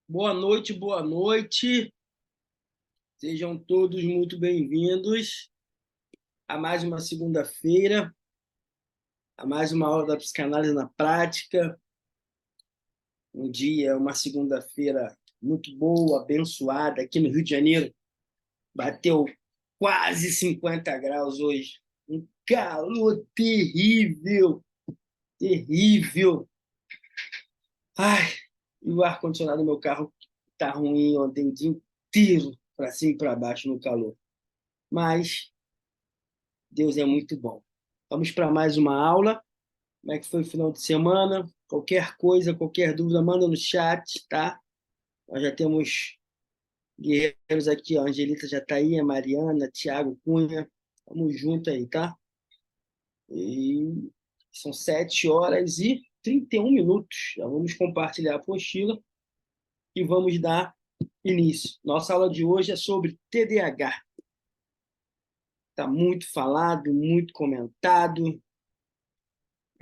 Boa noite, boa noite. Sejam todos muito bem-vindos a mais uma segunda-feira, a mais uma aula da psicanálise na prática. Uma segunda-feira muito boa, abençoada. Aqui no Rio de Janeiro, bateu quase 50 graus hoje. Um calor terrível, terrível. Ai, e o ar-condicionado do meu carro está ruim ontem o dia inteiro, para cima e para baixo no calor. Mas Deus é muito bom. Vamos para mais uma aula. Como é que foi o final de semana? Qualquer coisa, qualquer dúvida, manda no chat, tá? Nós já temos guerreiros aqui, ó. A Angelita já está aí, a Mariana, Thiago Cunha. Vamos junto aí, tá? E são 7h31. Já vamos compartilhar a apostila e vamos dar início. Nossa aula de hoje é sobre TDAH. Está muito falado, muito comentado.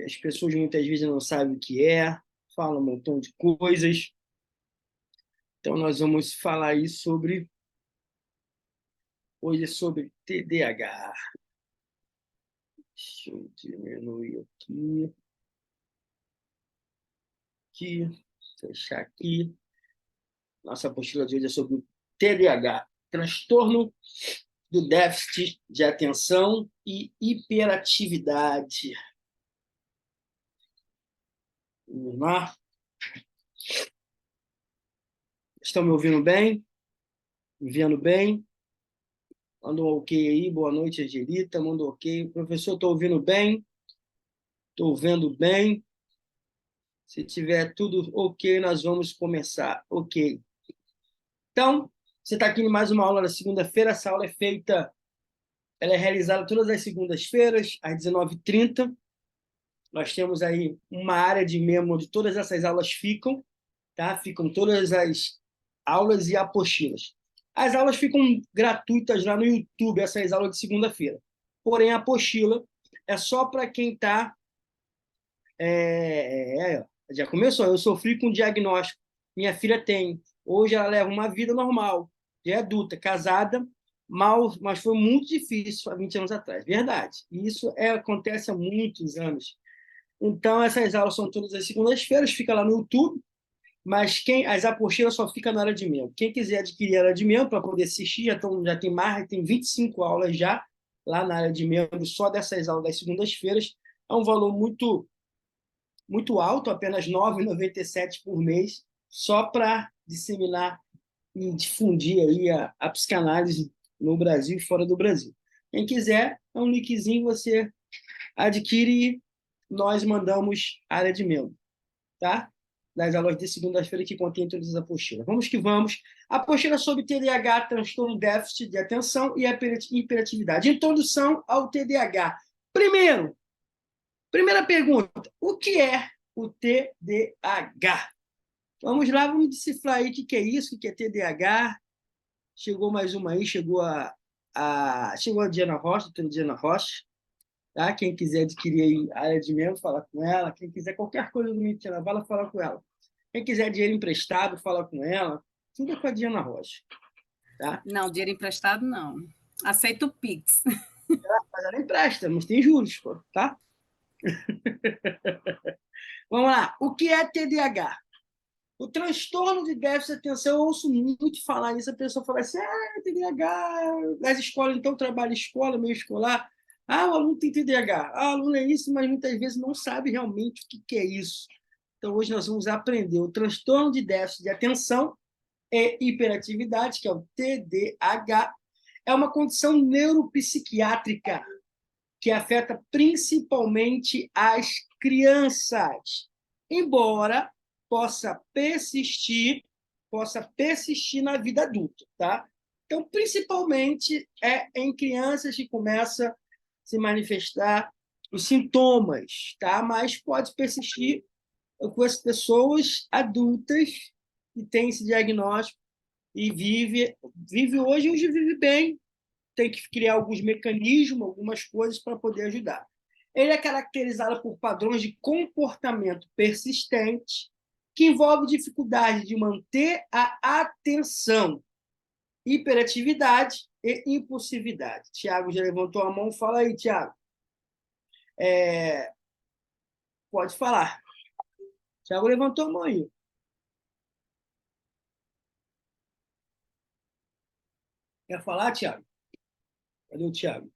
As pessoas muitas vezes não sabem o que é, falam um montão de coisas. Então, nós vamos falar aí hoje é sobre TDAH. Deixa eu diminuir aqui, fechar aqui. Nossa apostila de hoje é sobre o TDAH, transtorno do déficit de atenção e hiperatividade. Vamos lá? Estão me ouvindo bem? Me vendo bem? Manda um ok aí. Boa noite, Angelita. Manda um ok. Professor, estou ouvindo bem? Estou vendo bem? Se tiver tudo ok, nós vamos começar. Ok. Então, você está aqui em mais uma aula da segunda-feira. Essa aula ela é realizada todas as segundas-feiras, às 19h30. Nós temos aí uma área de memo onde todas essas aulas ficam, tá? Ficam todas as aulas e apostilas. As aulas ficam gratuitas lá no YouTube, essas aulas de segunda-feira. Porém, a apostila é só para quem está. Já começou. Eu sofri com diagnóstico. Minha filha tem. Hoje ela leva uma vida normal, já é adulta, casada, mas foi muito difícil há 20 anos atrás. Verdade. E isso acontece há muitos anos. Então, essas aulas são todas as segundas-feiras, fica lá no YouTube, mas as apostilas só fica na área de membro. Quem quiser adquirir a área de membro para poder assistir, já tem mais, tem 25 aulas já lá na área de membro, só dessas aulas das segundas-feiras. É um valor muito alto, apenas R$ 9,97 por mês, só para disseminar e difundir aí a psicanálise no Brasil e fora do Brasil. Quem quiser, é um linkzinho, você adquire e nós mandamos a área de membro, tá? Das aulas de segunda-feira que contém todas as apostilas. Vamos que vamos. A apostila sobre TDAH, transtorno déficit de atenção e hiperatividade. Introdução ao TDAH. Primeira pergunta, o que é o TDAH? Vamos lá, vamos decifrar aí o que é isso, o que é TDAH. Chegou mais uma aí, chegou a Diana Rocha, doutora Diana Rocha. Tá? Quem quiser adquirir aí a área de membro, fala com ela. Quem quiser qualquer coisa do Mentira Bala, fala com ela. Quem quiser dinheiro emprestado, fala com ela. Tudo é com a Diana Rocha. Tá? Não, dinheiro emprestado não. Aceito o Pix. Mas ela empresta, mas tem juros, pô, tá? Vamos lá. O que é TDAH? O transtorno de déficit de atenção, eu ouço muito falar isso, a pessoa fala assim, TDAH, nas escolas, então, trabalho escola, meio escolar, o aluno tem TDAH, o aluno é isso, mas muitas vezes não sabe realmente o que é isso. Então, hoje nós vamos aprender o transtorno de déficit de atenção e hiperatividade, que é o TDAH, é uma condição neuropsiquiátrica que afeta principalmente as crianças, embora possa persistir na vida adulta, tá? Então, principalmente é em crianças que começa a se manifestar os sintomas, tá? Mas pode persistir com as pessoas adultas que têm esse diagnóstico e vive hoje vive bem, tem que criar alguns mecanismos, algumas coisas para poder ajudar. Ele é caracterizado por padrões de comportamento persistente, que envolve dificuldade de manter a atenção, hiperatividade e impulsividade. Tiago já levantou a mão, fala aí, Tiago. Pode falar. Tiago levantou a mão aí. Quer falar, Tiago? Cadê o Tiago?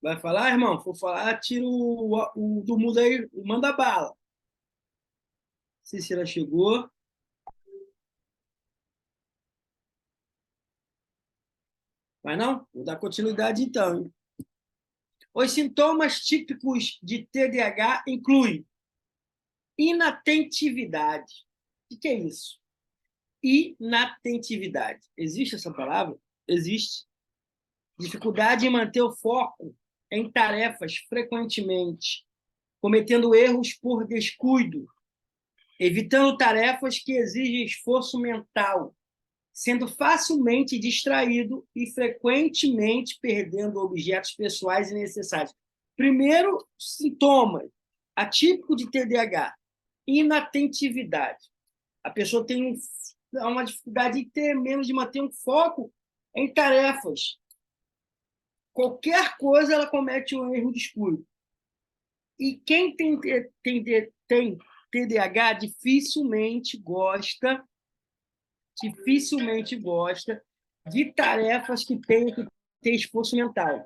Vai falar, irmão? For falar, tira o do mudo aí, manda bala. Cícera chegou. Vai não? Vou dar continuidade então. Hein? Os sintomas típicos de TDAH incluem inatentividade. O que é isso? Inatentividade. Existe essa palavra? Existe. Dificuldade em manter o foco em tarefas frequentemente, cometendo erros por descuido, evitando tarefas que exigem esforço mental, sendo facilmente distraído e frequentemente perdendo objetos pessoais e necessários. Primeiro sintoma atípico de TDAH, inatentividade. A pessoa tem uma dificuldade tremenda de manter um foco em tarefas. Qualquer coisa ela comete um erro de descuido. E quem tem TDAH dificilmente gosta de tarefas que tenham que ter esforço mental.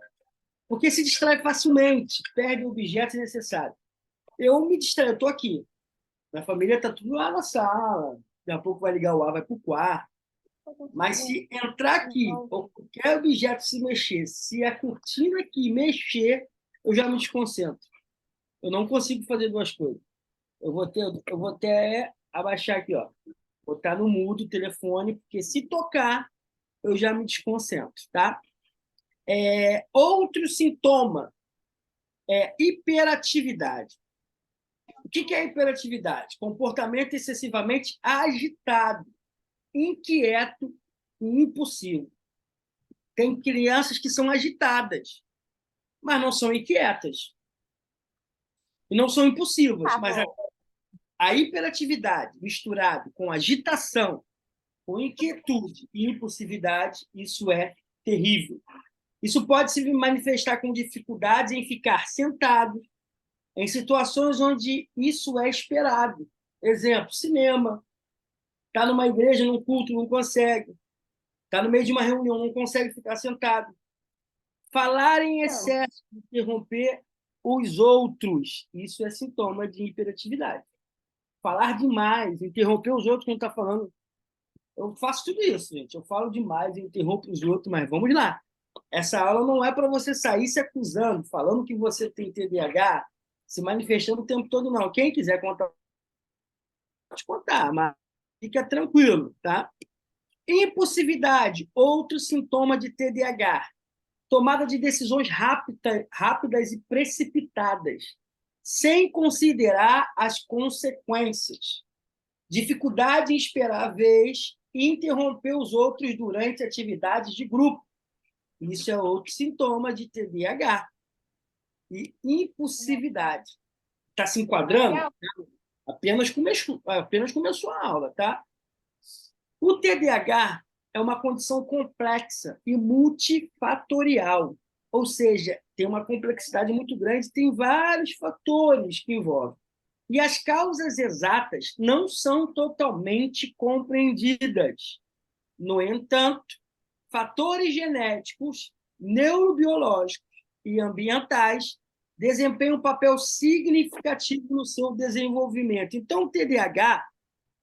Porque se distrai facilmente, perde objetos necessários. Eu me distraio, eu estou aqui. Minha família está tudo lá na sala. Daqui a pouco vai ligar o ar, vai para o quarto. Mas se entrar aqui, ou qualquer objeto se mexer, se a cortina aqui mexer, eu já me desconcentro. Eu não consigo fazer duas coisas. Eu vou até abaixar aqui, ó. Botar no mudo o telefone, porque se tocar, eu já me desconcentro, tá? Outro sintoma é hiperatividade. O que é hiperatividade? Comportamento excessivamente agitado, inquieto e impulsivo. Tem crianças que são agitadas, mas não são inquietas. E não são impulsivas, mas a hiperatividade misturada com agitação, com inquietude e impulsividade, isso é terrível. Isso pode se manifestar com dificuldades em ficar sentado, em situações onde isso é esperado. Exemplo, cinema. Está numa igreja, num culto, não consegue. Está no meio de uma reunião, não consegue ficar sentado. Falar em excesso, interromper os outros. Isso é sintoma de hiperatividade. Falar demais, interromper os outros quando está falando. Eu faço tudo isso, gente. Eu falo demais, interrompo os outros, mas vamos lá. Essa aula não é para você sair se acusando, falando que você tem TDAH, se manifestando o tempo todo, não. Quem quiser contar, pode contar, mas fica tranquilo, tá? Impulsividade, outro sintoma de TDAH. Tomada de decisões rápidas e precipitadas, sem considerar as consequências. Dificuldade em esperar a vez e interromper os outros durante atividades de grupo. Isso é outro sintoma de TDAH. E impulsividade. Está se enquadrando? Apenas começou a aula, tá? O TDAH é uma condição complexa e multifatorial, ou seja, tem uma complexidade muito grande, tem vários fatores que envolvem. E as causas exatas não são totalmente compreendidas. No entanto, fatores genéticos, neurobiológicos e ambientais desempenham um papel significativo no seu desenvolvimento. Então, o TDAH, a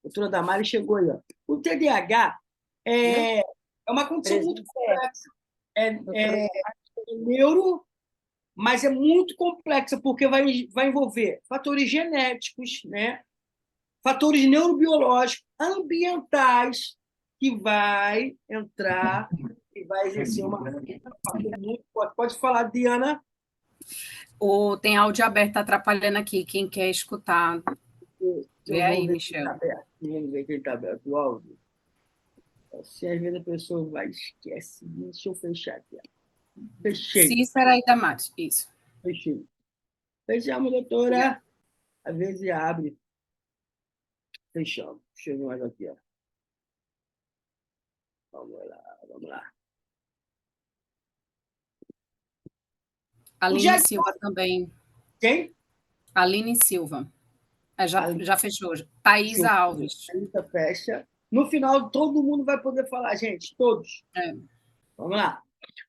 doutora Damari chegou aí, ó. O TDAH é uma condição muito complexa. É neuro, mas é muito complexa, porque vai envolver fatores genéticos, né? Fatores neurobiológicos, ambientais, que vai entrar e vai exercer uma muito forte. Pode falar, Diana. Tem áudio aberto atrapalhando aqui. Quem quer escutar? Vê aí, Michel. Vamos ver quem está aberto o áudio. Se às vezes a pessoa vai esquece. Deixa eu fechar aqui. Fechei. Cícera e Damares, isso. Fechei. Fechamos, doutora. Às vezes abre. Fechamos. Deixa eu ver mais aqui, ó. Vamos lá, vamos lá. O Aline Silva diagnóstico, também. quem? Aline Silva. Já, A já fechou. Thaisa Alves. lista fecha. No final, todo mundo vai poder falar, gente, todos. É. Vamos lá.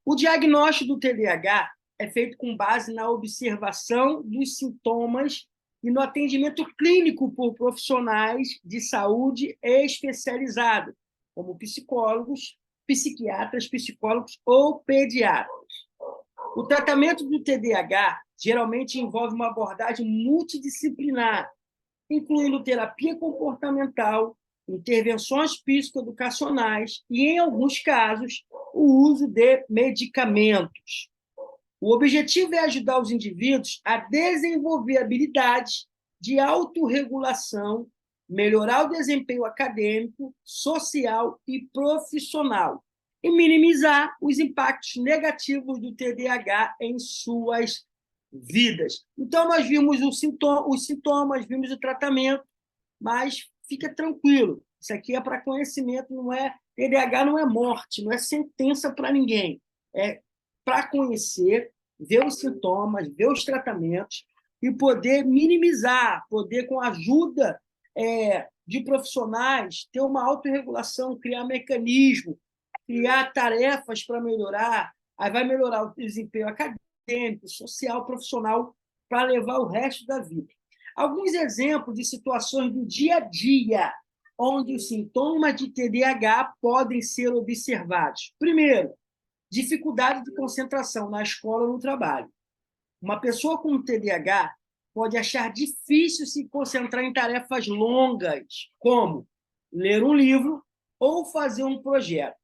O diagnóstico do TDAH é feito com base na observação dos sintomas e no atendimento clínico por profissionais de saúde especializados, como psicólogos, psiquiatras, psicólogos ou pediatras. O tratamento do TDAH geralmente envolve uma abordagem multidisciplinar, incluindo terapia comportamental, intervenções psicoeducacionais e, em alguns casos, o uso de medicamentos. O objetivo é ajudar os indivíduos a desenvolver habilidades de autorregulação, melhorar o desempenho acadêmico, social e profissional e minimizar os impactos negativos do TDAH em suas vidas. Então, nós vimos os sintomas, vimos o tratamento, mas fica tranquilo. Isso aqui é para conhecimento, não é TDAH, não é morte, não é sentença para ninguém. É para conhecer, ver os sintomas, ver os tratamentos e poder minimizar, poder, com a ajuda de profissionais, ter uma autorregulação, criar mecanismo, criar tarefas para melhorar, aí vai melhorar o desempenho acadêmico, social, profissional, para levar o resto da vida. Alguns exemplos de situações do dia a dia onde os sintomas de TDAH podem ser observados. Primeiro, dificuldade de concentração na escola ou no trabalho. Uma pessoa com TDAH pode achar difícil se concentrar em tarefas longas, como ler um livro ou fazer um projeto.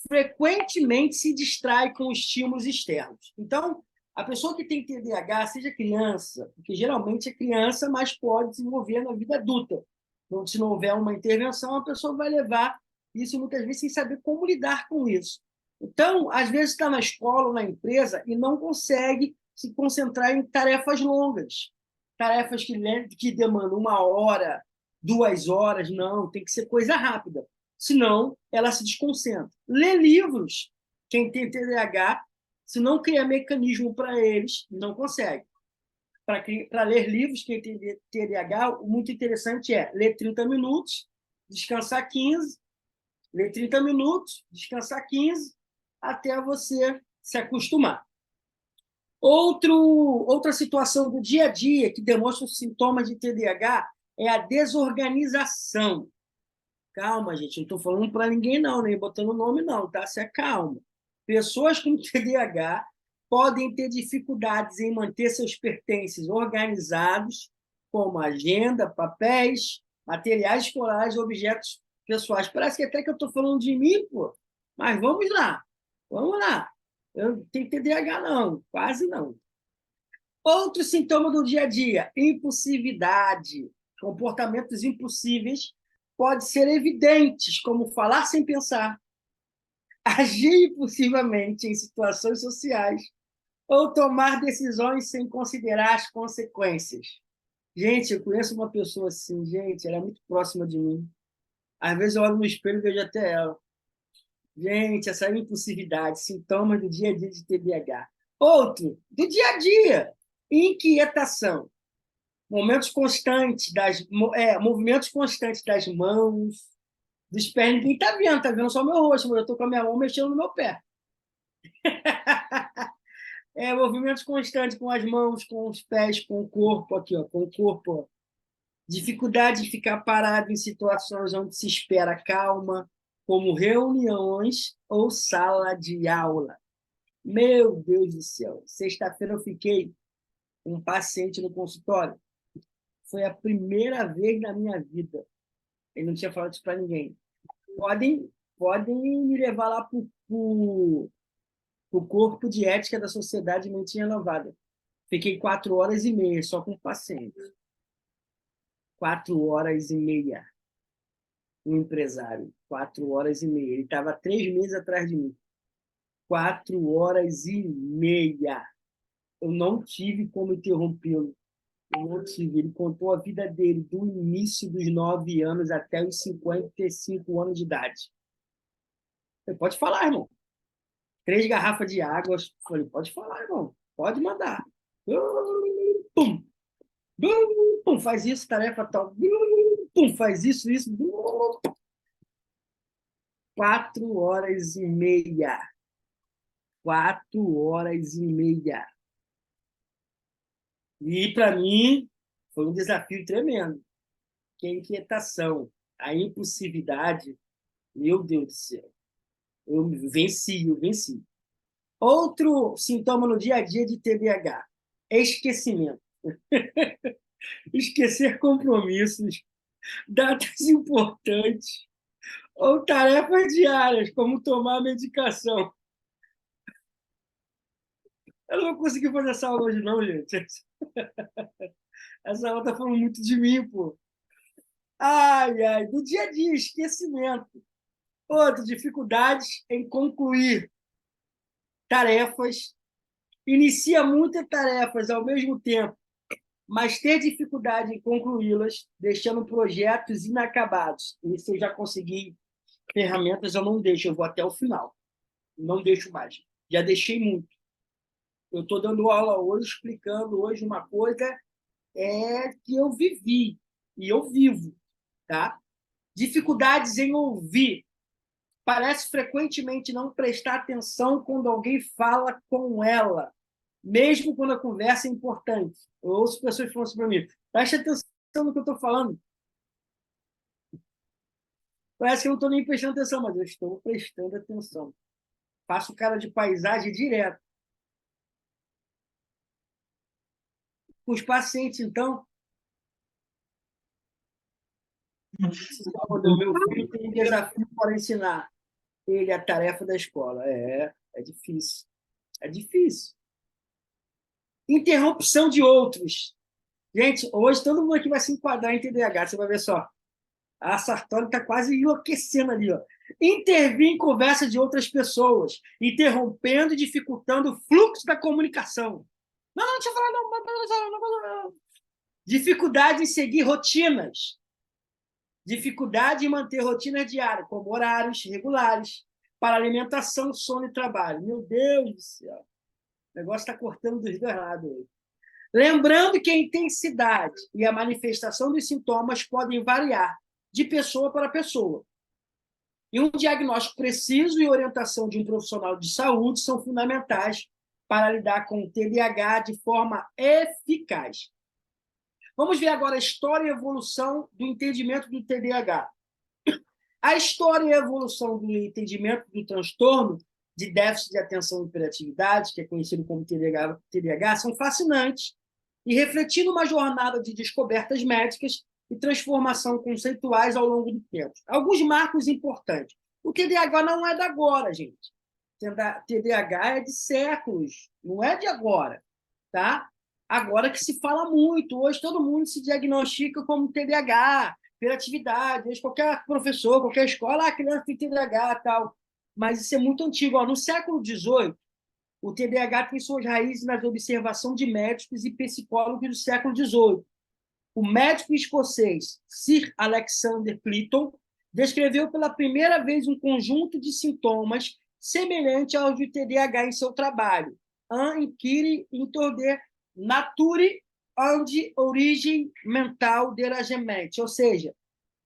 Frequentemente se distrai com estímulos externos. Então, a pessoa que tem TDAH, seja criança, porque geralmente é criança, mas pode desenvolver na vida adulta. Então, se não houver uma intervenção, a pessoa vai levar isso muitas vezes sem saber como lidar com isso. Então, às vezes está na escola ou na empresa e não consegue se concentrar em tarefas longas, tarefas que demandam 1 hora, 2 horas, não, tem que ser coisa rápida. Senão, ela se desconcentra. Lê livros, quem tem TDAH, se não criar mecanismo para eles, não consegue. Para ler livros, quem tem TDAH, o muito interessante é ler 30 minutos, descansar 15, ler 30 minutos, descansar 15, até você se acostumar. Outra situação do dia a dia que demonstra os sintomas de TDAH é a desorganização. Calma, gente, não estou falando para ninguém, não, nem botando nome, não, tá? Se acalma. Pessoas com TDAH podem ter dificuldades em manter seus pertences organizados, como agenda, papéis, materiais escolares, objetos pessoais. Parece que até que eu estou falando de mim, pô. Mas vamos lá, vamos lá. Eu não tenho TDAH, não, quase não. Outro sintoma do dia a dia, impulsividade. Comportamentos impossíveis podem ser evidentes, como falar sem pensar, agir impulsivamente em situações sociais ou tomar decisões sem considerar as consequências. Gente, eu conheço uma pessoa assim, gente, ela é muito próxima de mim. Às vezes eu olho no espelho e vejo até ela. Gente, essa impulsividade, sintomas do dia a dia de TDAH. Outro, do dia a dia, inquietação. Movimentos constantes das mãos, dos pés. Ninguém está vendo só meu rosto, mas eu estou com a minha mão mexendo no meu pé. Movimentos constantes com as mãos, com os pés, com o corpo, aqui, ó, com o corpo. Ó. Dificuldade de ficar parado em situações onde se espera calma, como reuniões ou sala de aula. Meu Deus do céu! Sexta-feira eu fiquei com um paciente no consultório. Foi a primeira vez na minha vida. Ele não tinha falado isso para ninguém. Podem me levar lá para o corpo de ética da Sociedade de Mente Renovada. Fiquei 4 horas e meia só com o paciente. 4 horas e meia. Um empresário. 4 horas e meia. Ele estava 3 meses atrás de mim. 4 horas e meia. Eu não tive como interrompê-lo. Eu não tive. Ele contou a vida dele do início dos 9 anos até os 55 anos de idade. Você pode falar, irmão. 3 garrafas de água. Eu falei, pode falar, irmão. Pode mandar. Pum, pum, faz isso, tarefa tal. Pum, faz isso, isso. 4 horas e meia. 4 horas e meia. E, para mim, foi um desafio tremendo. Que a inquietação, a impulsividade, meu Deus do céu. Eu venci. Outro sintoma no dia a dia de TDAH, esquecimento. Esquecer compromissos, datas importantes ou tarefas diárias, como tomar medicação. Eu não vou conseguir fazer essa aula hoje, não, gente. Essa aula está falando muito de mim, pô. Ai, ai, do dia a dia, esquecimento. Outra, dificuldades em concluir tarefas. Inicia muitas tarefas ao mesmo tempo, mas ter dificuldade em concluí-las, deixando projetos inacabados. Isso eu já consegui ferramentas, eu não deixo, eu vou até o final. Não deixo mais. Já deixei muito. Eu estou dando aula hoje, explicando hoje uma coisa que eu vivi e eu vivo. Tá? Dificuldades em ouvir. Parece frequentemente não prestar atenção quando alguém fala com ela, mesmo quando a conversa é importante. Eu ouço pessoas falando assim para mim, preste atenção no que eu estou falando. Parece que eu não estou nem prestando atenção, mas eu estou prestando atenção. Faço cara de paisagem direto. Com os pacientes, então, o meu filho tem um desafio para ensinar ele a tarefa da escola. É difícil. É difícil. Interrupção de outros. Gente, hoje todo mundo aqui vai se enquadrar em TDAH, você vai ver só. A Sartori está quase enlouquecendo ali. Ó. Intervir em conversa de outras pessoas, interrompendo e dificultando o fluxo da comunicação. Não, deixa eu falar, não. Dificuldade em seguir rotinas. Dificuldade em manter rotinas diárias, como horários regulares, para alimentação, sono e trabalho. Meu Deus do céu. O negócio está cortando dos dois lados aí. Lembrando que a intensidade e a manifestação dos sintomas podem variar de pessoa para pessoa. E um diagnóstico preciso e orientação de um profissional de saúde são fundamentais para lidar com o TDAH de forma eficaz. Vamos ver agora a história e evolução do entendimento do TDAH. A história e evolução do entendimento do transtorno de déficit de atenção e hiperatividade, que é conhecido como TDAH, são fascinantes e refletindo uma jornada de descobertas médicas e transformação conceituais ao longo do tempo. Alguns marcos importantes. O TDAH não é de agora, gente. TDAH é de séculos, não é de agora. Tá? Agora que se fala muito. Hoje todo mundo se diagnostica como TDAH, hiperatividade. Hoje qualquer professor, qualquer escola, a criança tem TDAH e tal. Mas isso é muito antigo. Ó, no século XVIII, o TDAH tem suas raízes na observação de médicos e psicólogos do século XVIII. O médico escocês Sir Alexander Clinton descreveu pela primeira vez um conjunto de sintomas semelhante aos do TDAH em seu trabalho, Un inquiry into the nature and origin mental derangement, ou seja,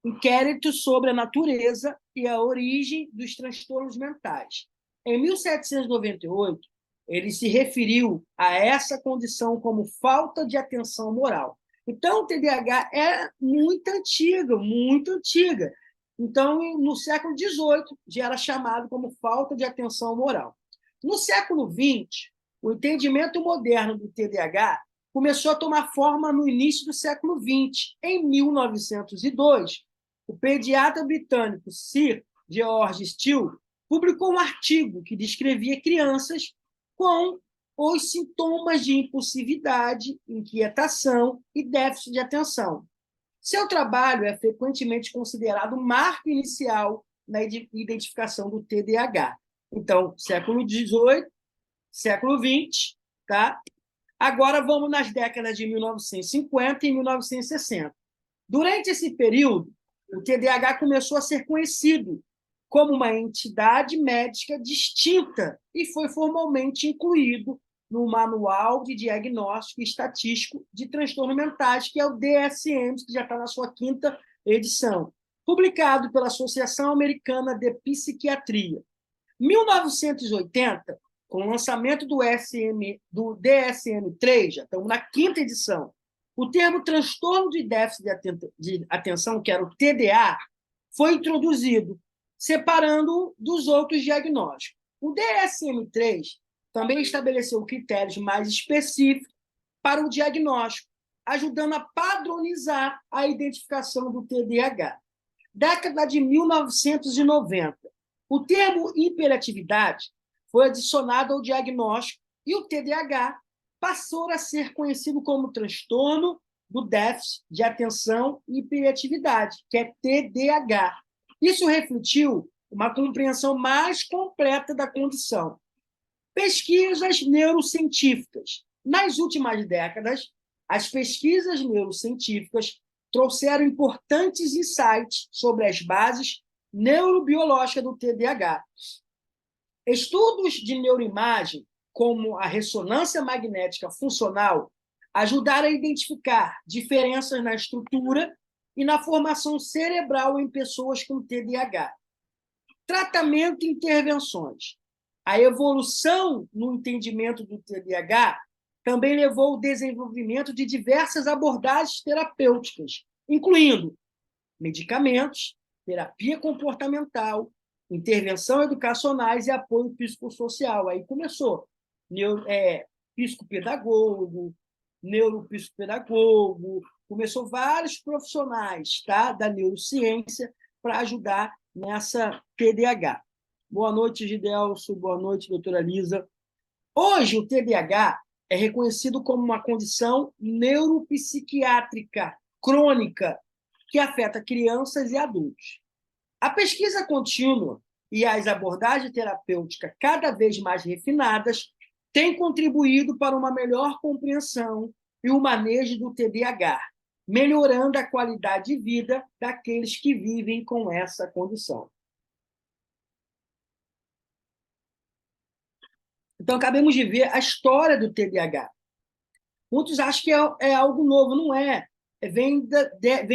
inquérito sobre a natureza e a origem dos transtornos mentais. Em 1798, ele se referiu a essa condição como falta de atenção moral. Então, o TDAH é muito antiga, muito antiga. Então, no século XVIII, já era chamado como falta de atenção moral. No século XX, o entendimento moderno do TDAH começou a tomar forma no início do século XX. Em 1902, o pediatra britânico Sir George Steele publicou um artigo que descrevia crianças com os sintomas de impulsividade, inquietação e déficit de atenção. Seu trabalho é frequentemente considerado um marco inicial na identificação do TDAH. Então, século XVIII, século XX, tá? Agora vamos nas décadas de 1950 e 1960. Durante esse período, o TDAH começou a ser conhecido como uma entidade médica distinta e foi formalmente incluído no Manual de Diagnóstico e Estatístico de Transtornos Mentais, que é o DSM, que já está na sua 5ª edição, publicado pela Associação Americana de Psiquiatria. Em 1980, com o lançamento do DSM-3, já estamos na 5ª edição, o termo transtorno de déficit de atenção, que era o TDA, foi introduzido, separando dos outros diagnósticos. O DSM-3 também estabeleceu critérios mais específicos para o diagnóstico, ajudando a padronizar a identificação do TDAH. Década de 1990, o termo hiperatividade foi adicionado ao diagnóstico e o TDAH passou a ser conhecido como transtorno do déficit de atenção e hiperatividade, que é TDAH. Isso refletiu uma compreensão mais completa da condição. Pesquisas neurocientíficas. Nas últimas décadas, as pesquisas neurocientíficas trouxeram importantes insights sobre as bases neurobiológicas do TDAH. Estudos de neuroimagem, como a ressonância magnética funcional, ajudaram a identificar diferenças na estrutura e na formação cerebral em pessoas com TDAH. Tratamento e intervenções. A evolução no entendimento do TDAH também levou ao desenvolvimento de diversas abordagens terapêuticas, incluindo medicamentos, terapia comportamental, intervenção educacionais e apoio psicossocial. Aí começou psicopedagogo, neuropsicopedagogo, começou vários profissionais, tá, da neurociência para ajudar nessa TDAH. Boa noite, Gidelso. Boa noite, doutora Lisa. Hoje, o TDAH é reconhecido como uma condição neuropsiquiátrica crônica que afeta crianças e adultos. A pesquisa contínua e as abordagens terapêuticas cada vez mais refinadas têm contribuído para uma melhor compreensão e o manejo do TDAH, melhorando a qualidade de vida daqueles que vivem com essa condição. Então, acabamos de ver a história do TDAH. Muitos acham que é algo novo, não é. Vem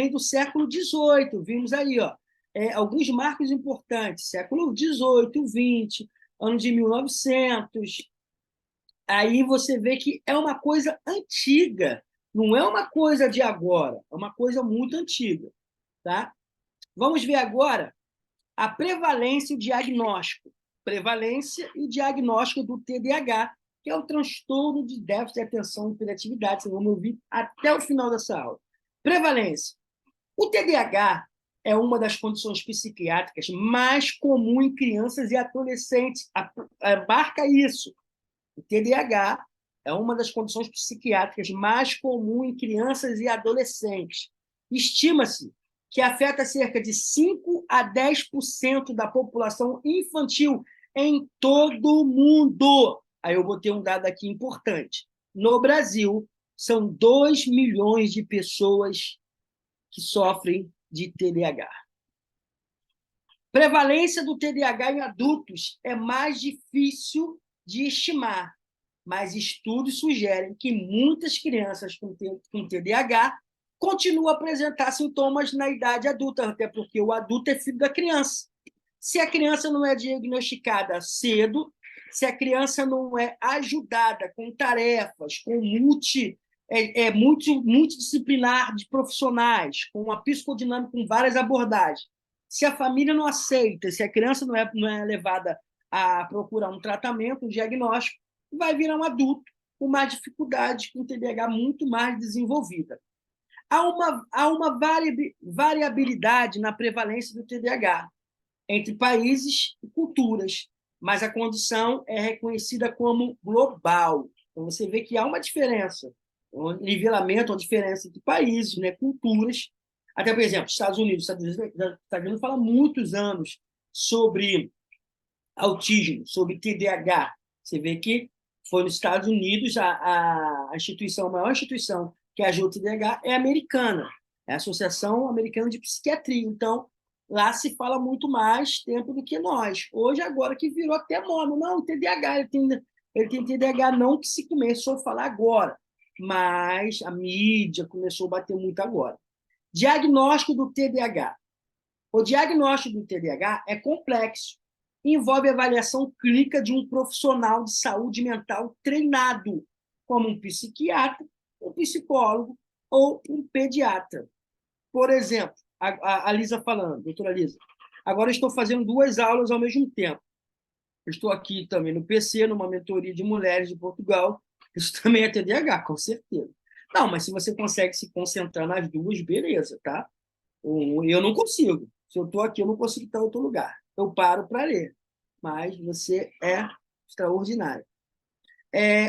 do século XVIII, vimos aí, ó, alguns marcos importantes, século XVIII, XX, ano de 1900. Aí você vê que é uma coisa antiga, não é uma coisa de agora, é uma coisa muito antiga. Tá? Vamos ver agora a prevalência e o diagnóstico. Prevalência e diagnóstico do TDAH, que é o transtorno de déficit de atenção e hiperatividade. Vocês vão me ouvir até o final dessa aula. Prevalência. O TDAH é uma das condições psiquiátricas mais comuns em crianças e adolescentes. Marca isso. O TDAH é uma das condições psiquiátricas mais comuns em crianças e adolescentes. Estima-se que afeta cerca de 5 a 10% da população infantil em todo o mundo. Aí eu botei um dado aqui importante. No Brasil, são 2 milhões de pessoas que sofrem de TDAH. Prevalência do TDAH em adultos é mais difícil de estimar, mas estudos sugerem que muitas crianças com TDAH continuam a apresentar sintomas na idade adulta, até porque o adulto é filho da criança. Se a criança não é diagnosticada cedo, se a criança não é ajudada com tarefas, com multidisciplinar de profissionais, com uma psicodinâmica, com várias abordagens, se a família não aceita, se a criança não é levada a procurar um tratamento, um diagnóstico, vai virar um adulto com mais dificuldade, com TDAH muito mais desenvolvida. Há uma variabilidade na prevalência do TDAH entre países e culturas, mas a condição é reconhecida como global. Então, você vê que há uma diferença, um nivelamento, uma diferença entre países, né, culturas. Até, por exemplo, Estados Unidos fala há muitos anos sobre autismo, sobre TDAH. Você vê que Foi nos Estados Unidos, a maior instituição que ajuda o TDAH é americana, é a Associação Americana de Psiquiatria. Então, lá se fala muito mais tempo do que nós. Hoje, agora que virou até moda, não, TDAH, ele tem TDAH, não que se começou a falar agora, mas a mídia começou a bater muito agora. Diagnóstico do TDAH. O diagnóstico do TDAH é complexo, envolve avaliação clínica de um profissional de saúde mental treinado, como um psiquiatra, um psicólogo ou um pediatra. Por exemplo, a Lisa falando, doutora Lisa, agora eu estou fazendo 2 aulas ao mesmo tempo. Eu estou aqui também no PC, numa mentoria de mulheres de Portugal. Isso também é TDAH, com certeza. Não, mas se você consegue se concentrar nas duas, beleza, tá? Eu não consigo. Se eu estou aqui, eu não consigo estar em outro lugar. Eu paro para ler. Mas você é extraordinário.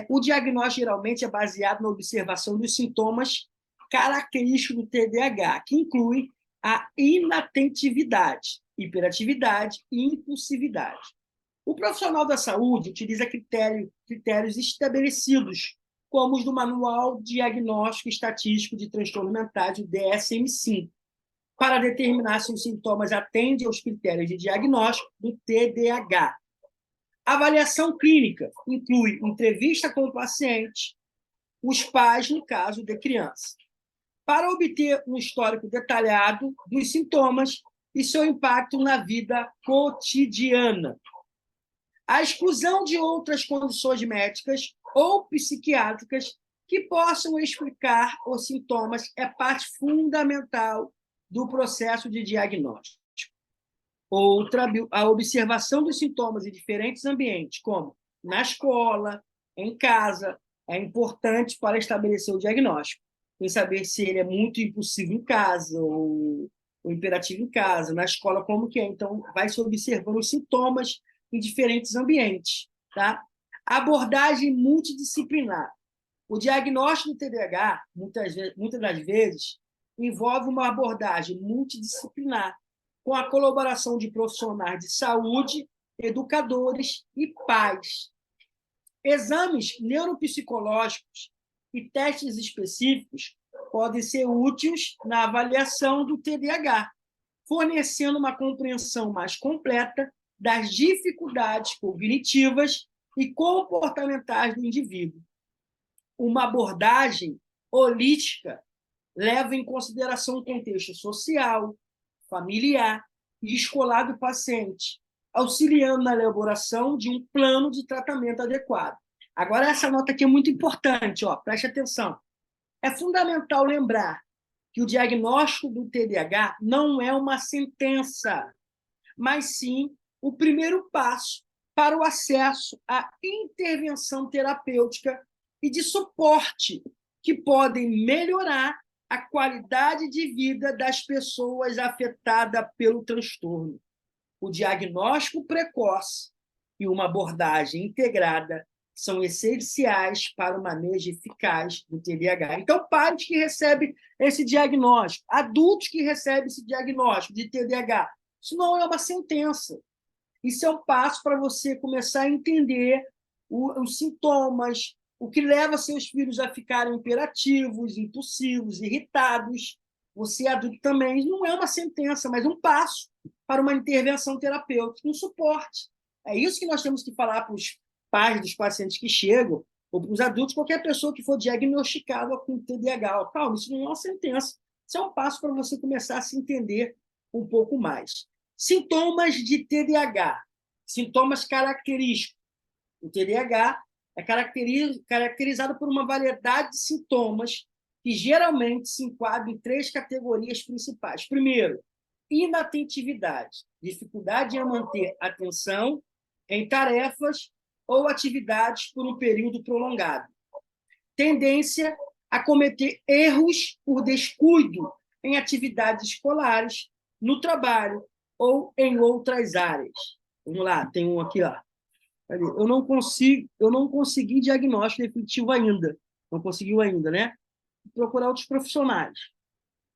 O diagnóstico geralmente é baseado na observação dos sintomas característicos do TDAH, que inclui a inatentividade, hiperatividade e impulsividade. O profissional da saúde utiliza critérios estabelecidos, como os do Manual Diagnóstico Estatístico de Transtornos Mentais, o DSM-5, para determinar se os sintomas atendem aos critérios de diagnóstico do TDAH. A avaliação clínica inclui entrevista com o paciente, os pais, no caso de criança, para obter um histórico detalhado dos sintomas e seu impacto na vida cotidiana. A exclusão de outras condições médicas ou psiquiátricas que possam explicar os sintomas é parte fundamental do processo de diagnóstico. Outra, a observação dos sintomas em diferentes ambientes, como na escola, em casa, é importante para estabelecer o diagnóstico. Tem que saber se ele é muito impulsivo em casa ou imperativo em casa, na escola como que é. Então, vai se observando os sintomas em diferentes ambientes. Tá? Abordagem multidisciplinar. O diagnóstico do TDAH, muitas das vezes, envolve uma abordagem multidisciplinar, com a colaboração de profissionais de saúde, educadores e pais. Exames neuropsicológicos e testes específicos podem ser úteis na avaliação do TDAH, fornecendo uma compreensão mais completa das dificuldades cognitivas e comportamentais do indivíduo. Uma abordagem holística leva em consideração o contexto social, familiar e escolar do paciente, auxiliando na elaboração de um plano de tratamento adequado. Agora, essa nota aqui é muito importante, preste atenção. É fundamental lembrar que o diagnóstico do TDAH não é uma sentença, mas sim o primeiro passo para o acesso à intervenção terapêutica e de suporte que podem melhorar a qualidade de vida das pessoas afetadas pelo transtorno. O diagnóstico precoce e uma abordagem integrada são essenciais para o manejo eficaz do TDAH. Então, pais que recebem esse diagnóstico, adultos que recebem esse diagnóstico de TDAH, isso não é uma sentença. Isso é um passo para você começar a entender os sintomas, o que leva seus filhos a ficarem imperativos, impulsivos, irritados. Você, adulto, também não é uma sentença, mas um passo para uma intervenção terapêutica, um suporte. É isso que nós temos que falar para os pais dos pacientes que chegam, ou para os adultos, qualquer pessoa que for diagnosticada com TDAH. Calma, isso não é uma sentença, isso é um passo para você começar a se entender um pouco mais. Sintomas de TDAH, sintomas característicos. O TDAH é caracterizado por uma variedade de sintomas que geralmente se enquadram em 3 categorias principais. Primeiro, inatentividade, dificuldade em manter atenção em tarefas ou atividades por um período prolongado. Tendência a cometer erros por descuido em atividades escolares, no trabalho ou em outras áreas. Vamos lá, tem um aqui, Eu não consegui diagnóstico definitivo ainda. Não conseguiu ainda, né? Procurar outros profissionais.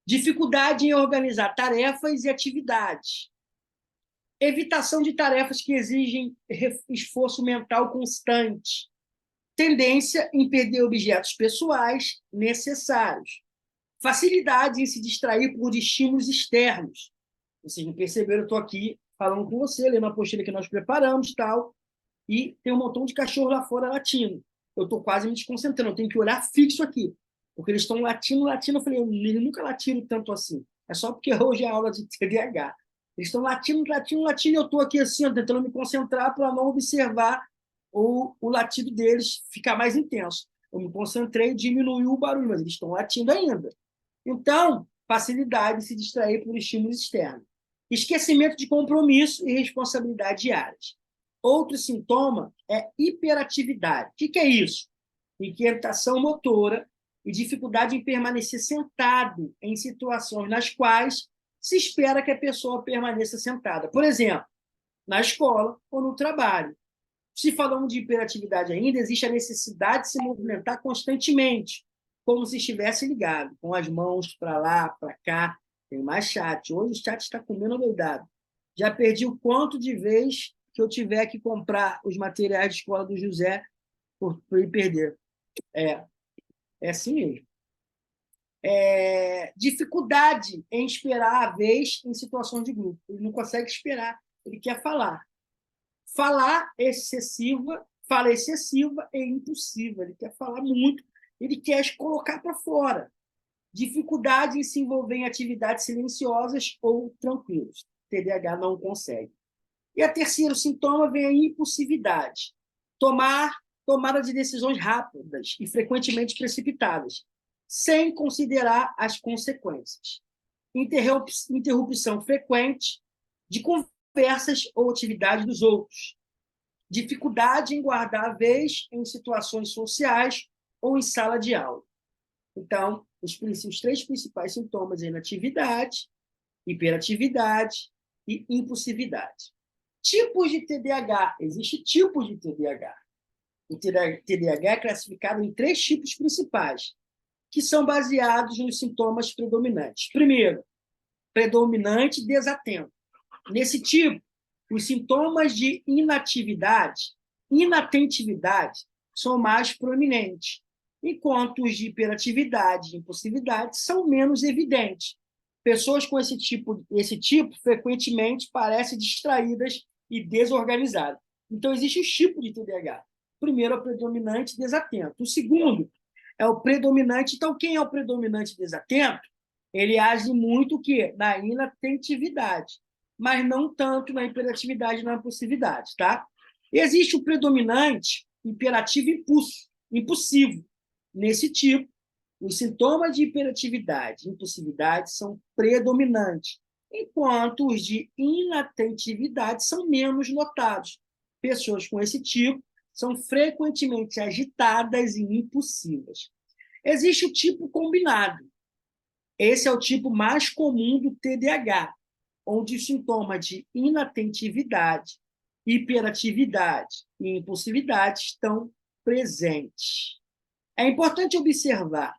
Dificuldade em organizar tarefas e atividades. Evitação de tarefas que exigem esforço mental constante. tendência em perder objetos pessoais necessários, facilidade em se distrair por estímulos externos. Vocês não perceberam, eu estou aqui falando com você, lendo a apostila que nós preparamos, tal, e tem um montão de cachorro lá fora latindo. Eu estou quase me desconcentrando, eu tenho que olhar fixo aqui, porque eles estão latindo. Eu falei, eles nunca latiram tanto assim. É só porque hoje é aula de TDAH. Eles estão latindo, e eu estou aqui assim, tentando me concentrar para não observar o latido deles ficar mais intenso. Eu me concentrei e diminuiu o barulho, mas eles estão latindo ainda. Então, facilidade de se distrair por estímulos externos. Esquecimento de compromisso e responsabilidade diárias. Outro sintoma é hiperatividade. O que é isso? Inquietação motora e dificuldade em permanecer sentado em situações nas quais se espera que a pessoa permaneça sentada. Por exemplo, na escola ou no trabalho. Se falamos de hiperatividade ainda, existe a necessidade de se movimentar constantemente, como se estivesse ligado, com as mãos para lá, para cá. Tem mais chat. Hoje o chat está comendo doidado. Já perdi o quanto de vez que eu tiver que comprar os materiais de escola do José por ele perder. É assim mesmo. Dificuldade em esperar a vez em situações de grupo. Ele não consegue esperar, ele quer falar. Fala excessiva e impulsiva. Ele quer falar muito, ele quer se colocar para fora. Dificuldade em se envolver em atividades silenciosas ou tranquilas. TDAH não consegue. E o terceiro sintoma vem a impulsividade. Tomada de decisões rápidas e frequentemente precipitadas, sem considerar as consequências. Interrupção frequente de conversas ou atividades dos outros. Dificuldade em guardar a vez em situações sociais ou em sala de aula. Então, os três principais sintomas são inatividade, hiperatividade e impulsividade. Tipos de TDAH. Existem tipos de TDAH. O TDAH é classificado em 3 tipos principais, que são baseados nos sintomas predominantes. Primeiro, predominante desatento. Nesse tipo, os sintomas de inatentividade são mais proeminentes, enquanto os de hiperatividade e impulsividade são menos evidentes. Pessoas com esse tipo frequentemente parecem distraídas e desorganizadas. Então, existe os tipos de TDAH. O primeiro é o predominante desatento. O segundo é o predominante. Então, quem é o predominante desatento? Ele age muito na inatentividade, mas não tanto na hiperatividade e na impulsividade. Tá? Existe o predominante hiperativo impulsivo. Nesse tipo, os sintomas de hiperatividade e impulsividade são predominantes, enquanto os de inatentividade são menos notados. Pessoas com esse tipo são frequentemente agitadas e impulsivas. Existe o tipo combinado. Esse é o tipo mais comum do TDAH, onde os sintomas de inatentividade, hiperatividade e impulsividade estão presentes. É importante observar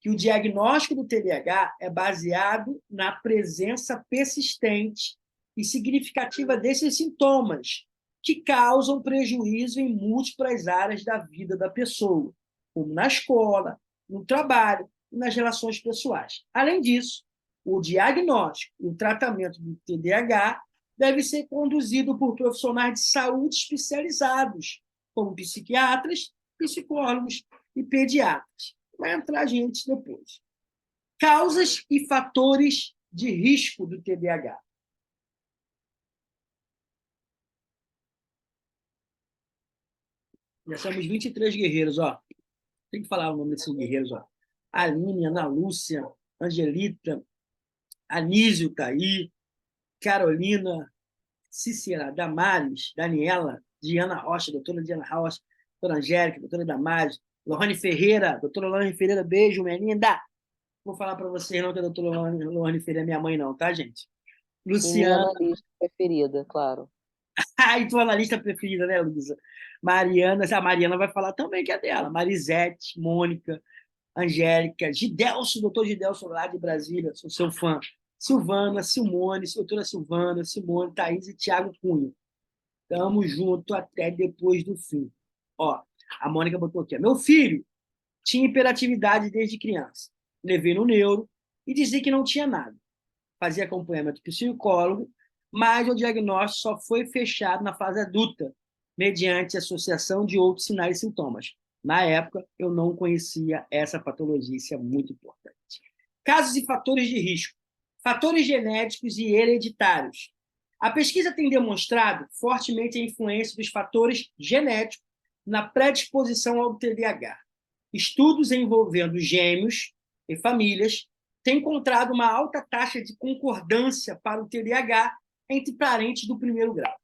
que o diagnóstico do TDAH é baseado na presença persistente e significativa desses sintomas, que causam prejuízo em múltiplas áreas da vida da pessoa, como na escola, no trabalho e nas relações pessoais. Além disso, o diagnóstico e o tratamento do TDAH deve ser conduzido por profissionais de saúde especializados, como psiquiatras, psicólogos e pediatras. Vai entrar a gente depois. Causas e fatores de risco do TDAH. Já somos 23 guerreiros, ó. Tem que falar o nome desses guerreiros, ó. Aline, Ana Lúcia, Angelita, Anísio tá aí, Carolina, Cícera, Damares, Daniela, Diana Rocha, doutora Diana Rocha, doutora Angélica, doutora Damares, Lohane Ferreira, doutora Lohane Ferreira, beijo, minha linda. Vou falar para vocês não que a doutora Lohane Ferreira é minha mãe, não, tá, gente? E minha Luciana. analista preferida, claro. E tua analista preferida, né, Luísa? Mariana, a Mariana vai falar também que é dela. Marisete, Mônica, Angélica, Gidelso, doutor Gidelso, lá de Brasília, sou seu fã. Silvana, Simone, doutora Silvana, Simone, Thaís e Thiago Cunha. Tamo junto até depois do fim. Ó, A Mônica botou aqui. Meu filho tinha hiperatividade desde criança. Levei no neuro e dizia que não tinha nada. Fazia acompanhamento psicólogo, mas o diagnóstico só foi fechado na fase adulta, mediante associação de outros sinais e sintomas. Na época, eu não conhecia essa patologia, isso é muito importante. Casos e fatores de risco. Fatores genéticos e hereditários. A pesquisa tem demonstrado fortemente a influência dos fatores genéticos na predisposição ao TDAH. Estudos envolvendo gêmeos e famílias têm encontrado uma alta taxa de concordância para o TDAH entre parentes do primeiro grau.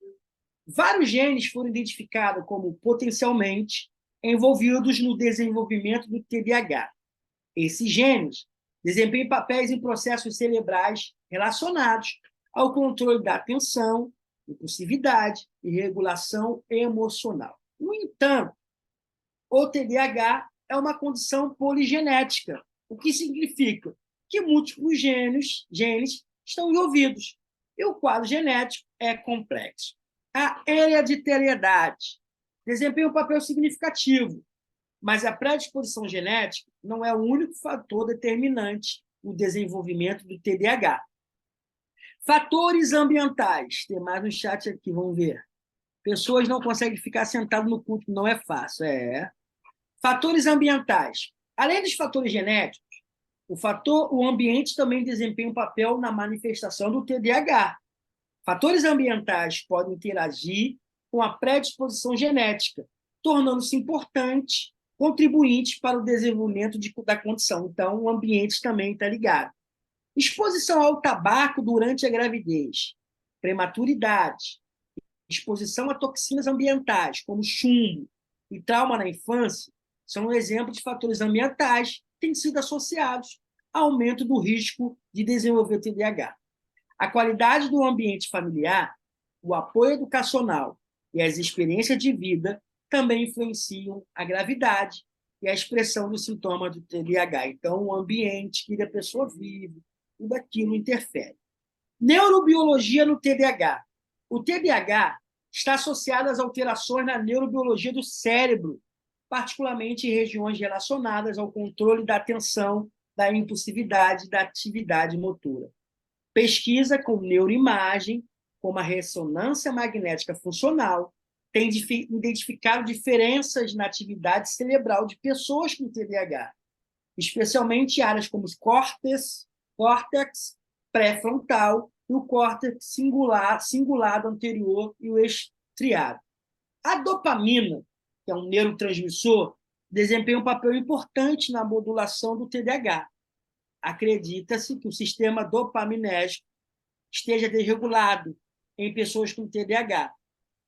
Vários genes foram identificados como potencialmente envolvidos no desenvolvimento do TDAH. Esses genes desempenham papéis em processos cerebrais relacionados ao controle da atenção, impulsividade e regulação emocional. No entanto, o TDAH é uma condição poligenética, o que significa que múltiplos genes estão envolvidos e o quadro genético é complexo. A hereditariedade desempenha um papel significativo, mas a predisposição genética não é o único fator determinante no desenvolvimento do TDAH. Fatores ambientais. Tem mais no chat aqui, vamos ver. Pessoas não conseguem ficar sentadas no culto, não é fácil. Fatores ambientais. Além dos fatores genéticos, o ambiente também desempenha um papel na manifestação do TDAH. Fatores ambientais podem interagir com a predisposição genética, tornando-se importantes, contribuintes para o desenvolvimento da condição. Então, o ambiente também está ligado. Exposição ao tabaco durante a gravidez, prematuridade, exposição a toxinas ambientais, como chumbo e trauma na infância, são exemplos de fatores ambientais que têm sido associados ao aumento do risco de desenvolver TDAH. A qualidade do ambiente familiar, o apoio educacional e as experiências de vida também influenciam a gravidade e a expressão dos sintomas do TDAH. Então, o ambiente que a pessoa vive, tudo aquilo interfere. Neurobiologia no TDAH. O TDAH está associado às alterações na neurobiologia do cérebro, particularmente em regiões relacionadas ao controle da atenção, da impulsividade, da atividade motora. Pesquisa com neuroimagem, como a ressonância magnética funcional, tem identificado diferenças na atividade cerebral de pessoas com TDAH, especialmente áreas como os córtex pré-frontal e o córtex cingulado anterior e o estriado. A dopamina, que é um neurotransmissor, desempenha um papel importante na modulação do TDAH. Acredita-se que o sistema dopaminérgico esteja desregulado em pessoas com TDAH,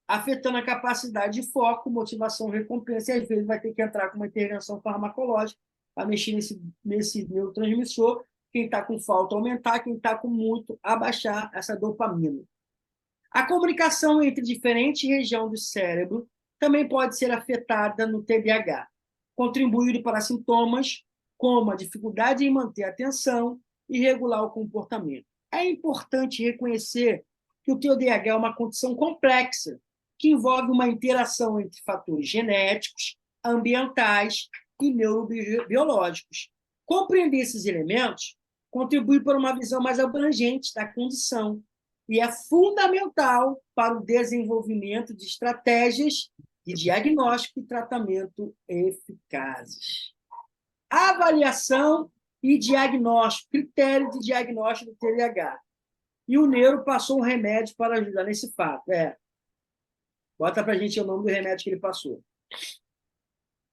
afetando a capacidade de foco, motivação, recompensa, e às vezes vai ter que entrar com uma intervenção farmacológica para mexer nesse neurotransmissor. Quem está com falta aumentar, quem está com muito abaixar essa dopamina. A comunicação entre diferentes regiões do cérebro também pode ser afetada no TDAH, contribuindo para sintomas como a dificuldade em manter a atenção e regular o comportamento. É importante reconhecer que o TDAH é uma condição complexa, que envolve uma interação entre fatores genéticos, ambientais e neurobiológicos. Compreender esses elementos contribui para uma visão mais abrangente da condição e é fundamental para o desenvolvimento de estratégias de diagnóstico e tratamento eficazes. Avaliação e diagnóstico, critério de diagnóstico do TDAH. E o neuro passou um remédio para ajudar nesse fato. Bota para a gente o nome do remédio que ele passou.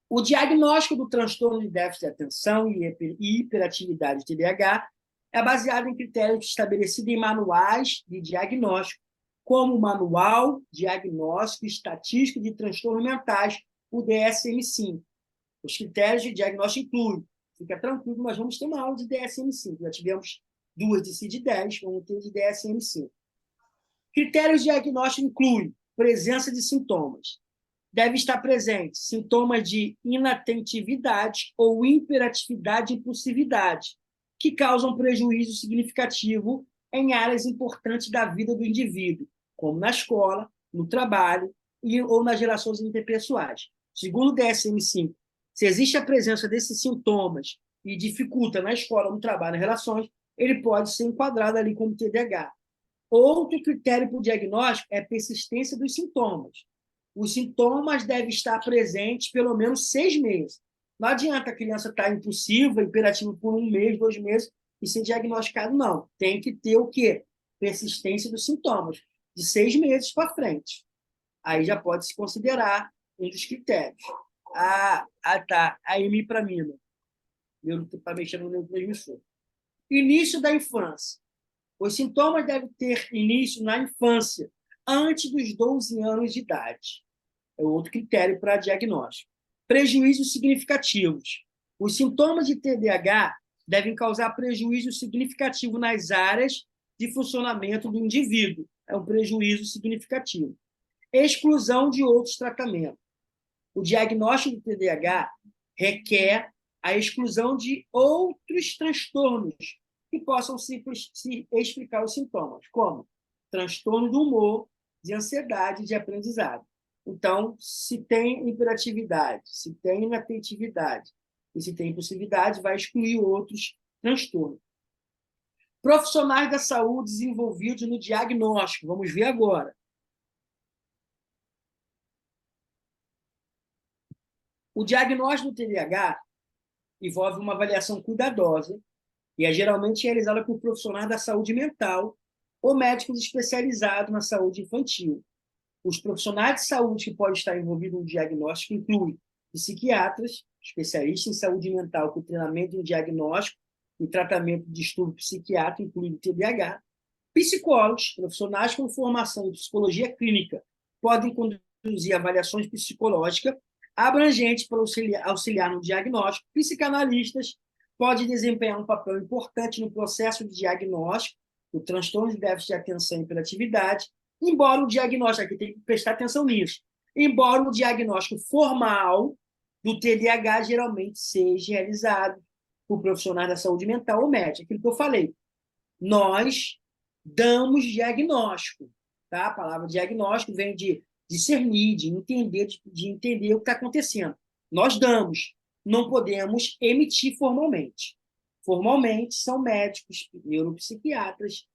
O diagnóstico do transtorno de déficit de atenção e hiperatividade de TDAH é baseado em critérios estabelecidos em manuais de diagnóstico, como o Manual Diagnóstico e Estatístico de Transtornos Mentais, o DSM-5. Os critérios de diagnóstico incluem, fica tranquilo, nós vamos ter uma aula de DSM-5, já tivemos 2 de CID-10, vamos ter de DSM-5. Critérios de diagnóstico incluem presença de sintomas. Deve estar presente sintomas de inatentividade ou hiperatividade e impulsividade, que causam prejuízo significativo em áreas importantes da vida do indivíduo, como na escola, no trabalho ou nas relações interpessoais. Segundo o DSM-5, se existe a presença desses sintomas e dificulta na escola, no trabalho, nas relações, ele pode ser enquadrado ali como TDAH. Outro critério para o diagnóstico é a persistência dos sintomas. Os sintomas devem estar presentes pelo menos 6 meses. Não adianta a criança estar impulsiva, hiperativa por 1 mês, 2 meses e ser diagnosticado, não. Tem que ter o quê? Persistência dos sintomas, de 6 meses para frente. Aí já pode se considerar um dos critérios. Tá. A imipramina, para mexer no neurotransmissor. Início da infância. Os sintomas devem ter início na infância, antes dos 12 anos de idade. É outro critério para diagnóstico. Prejuízos significativos. Os sintomas de TDAH devem causar prejuízo significativo nas áreas de funcionamento do indivíduo. É um prejuízo significativo. Exclusão de outros tratamentos. O diagnóstico do TDAH requer a exclusão de outros transtornos que possam se explicar os sintomas, como transtorno do humor, de ansiedade e de aprendizado. Então, se tem hiperatividade, se tem inatentividade e se tem impulsividade, vai excluir outros transtornos. Profissionais da saúde desenvolvidos no diagnóstico. Vamos ver agora. O diagnóstico do TDAH envolve uma avaliação cuidadosa e é geralmente realizada por profissionais da saúde mental ou médicos especializados na saúde infantil. Os profissionais de saúde que podem estar envolvidos no diagnóstico incluem psiquiatras, especialistas em saúde mental com treinamento em diagnóstico e tratamento de distúrbio psiquiátrico, incluindo TDAH, psicólogos, profissionais com formação em psicologia clínica, podem conduzir avaliações psicológicas abrangentes para auxiliar no diagnóstico. Psicanalistas podem desempenhar um papel importante no processo de diagnóstico do transtorno de déficit de atenção e hiperatividade, embora o diagnóstico, aqui tem que prestar atenção nisso, embora o diagnóstico formal do TDAH geralmente seja realizado por profissionais da saúde mental ou médico. Aquilo que eu falei, nós damos diagnóstico, tá? A palavra diagnóstico vem de discernir, de entender o que está acontecendo. Nós damos, não podemos emitir formalmente. Formalmente são médicos, neuropsiquiatras,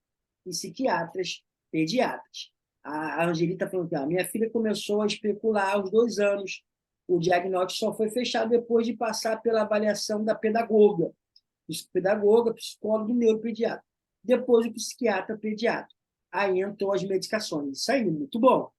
psiquiatras, pediatras. A Angelita falou que minha filha começou a especular aos 2 anos. O diagnóstico só foi fechado depois de passar pela avaliação da pedagoga, psicólogo e neuropediatra. Depois o psiquiatra pediatra. Aí entrou as medicações. Isso aí, muito bom.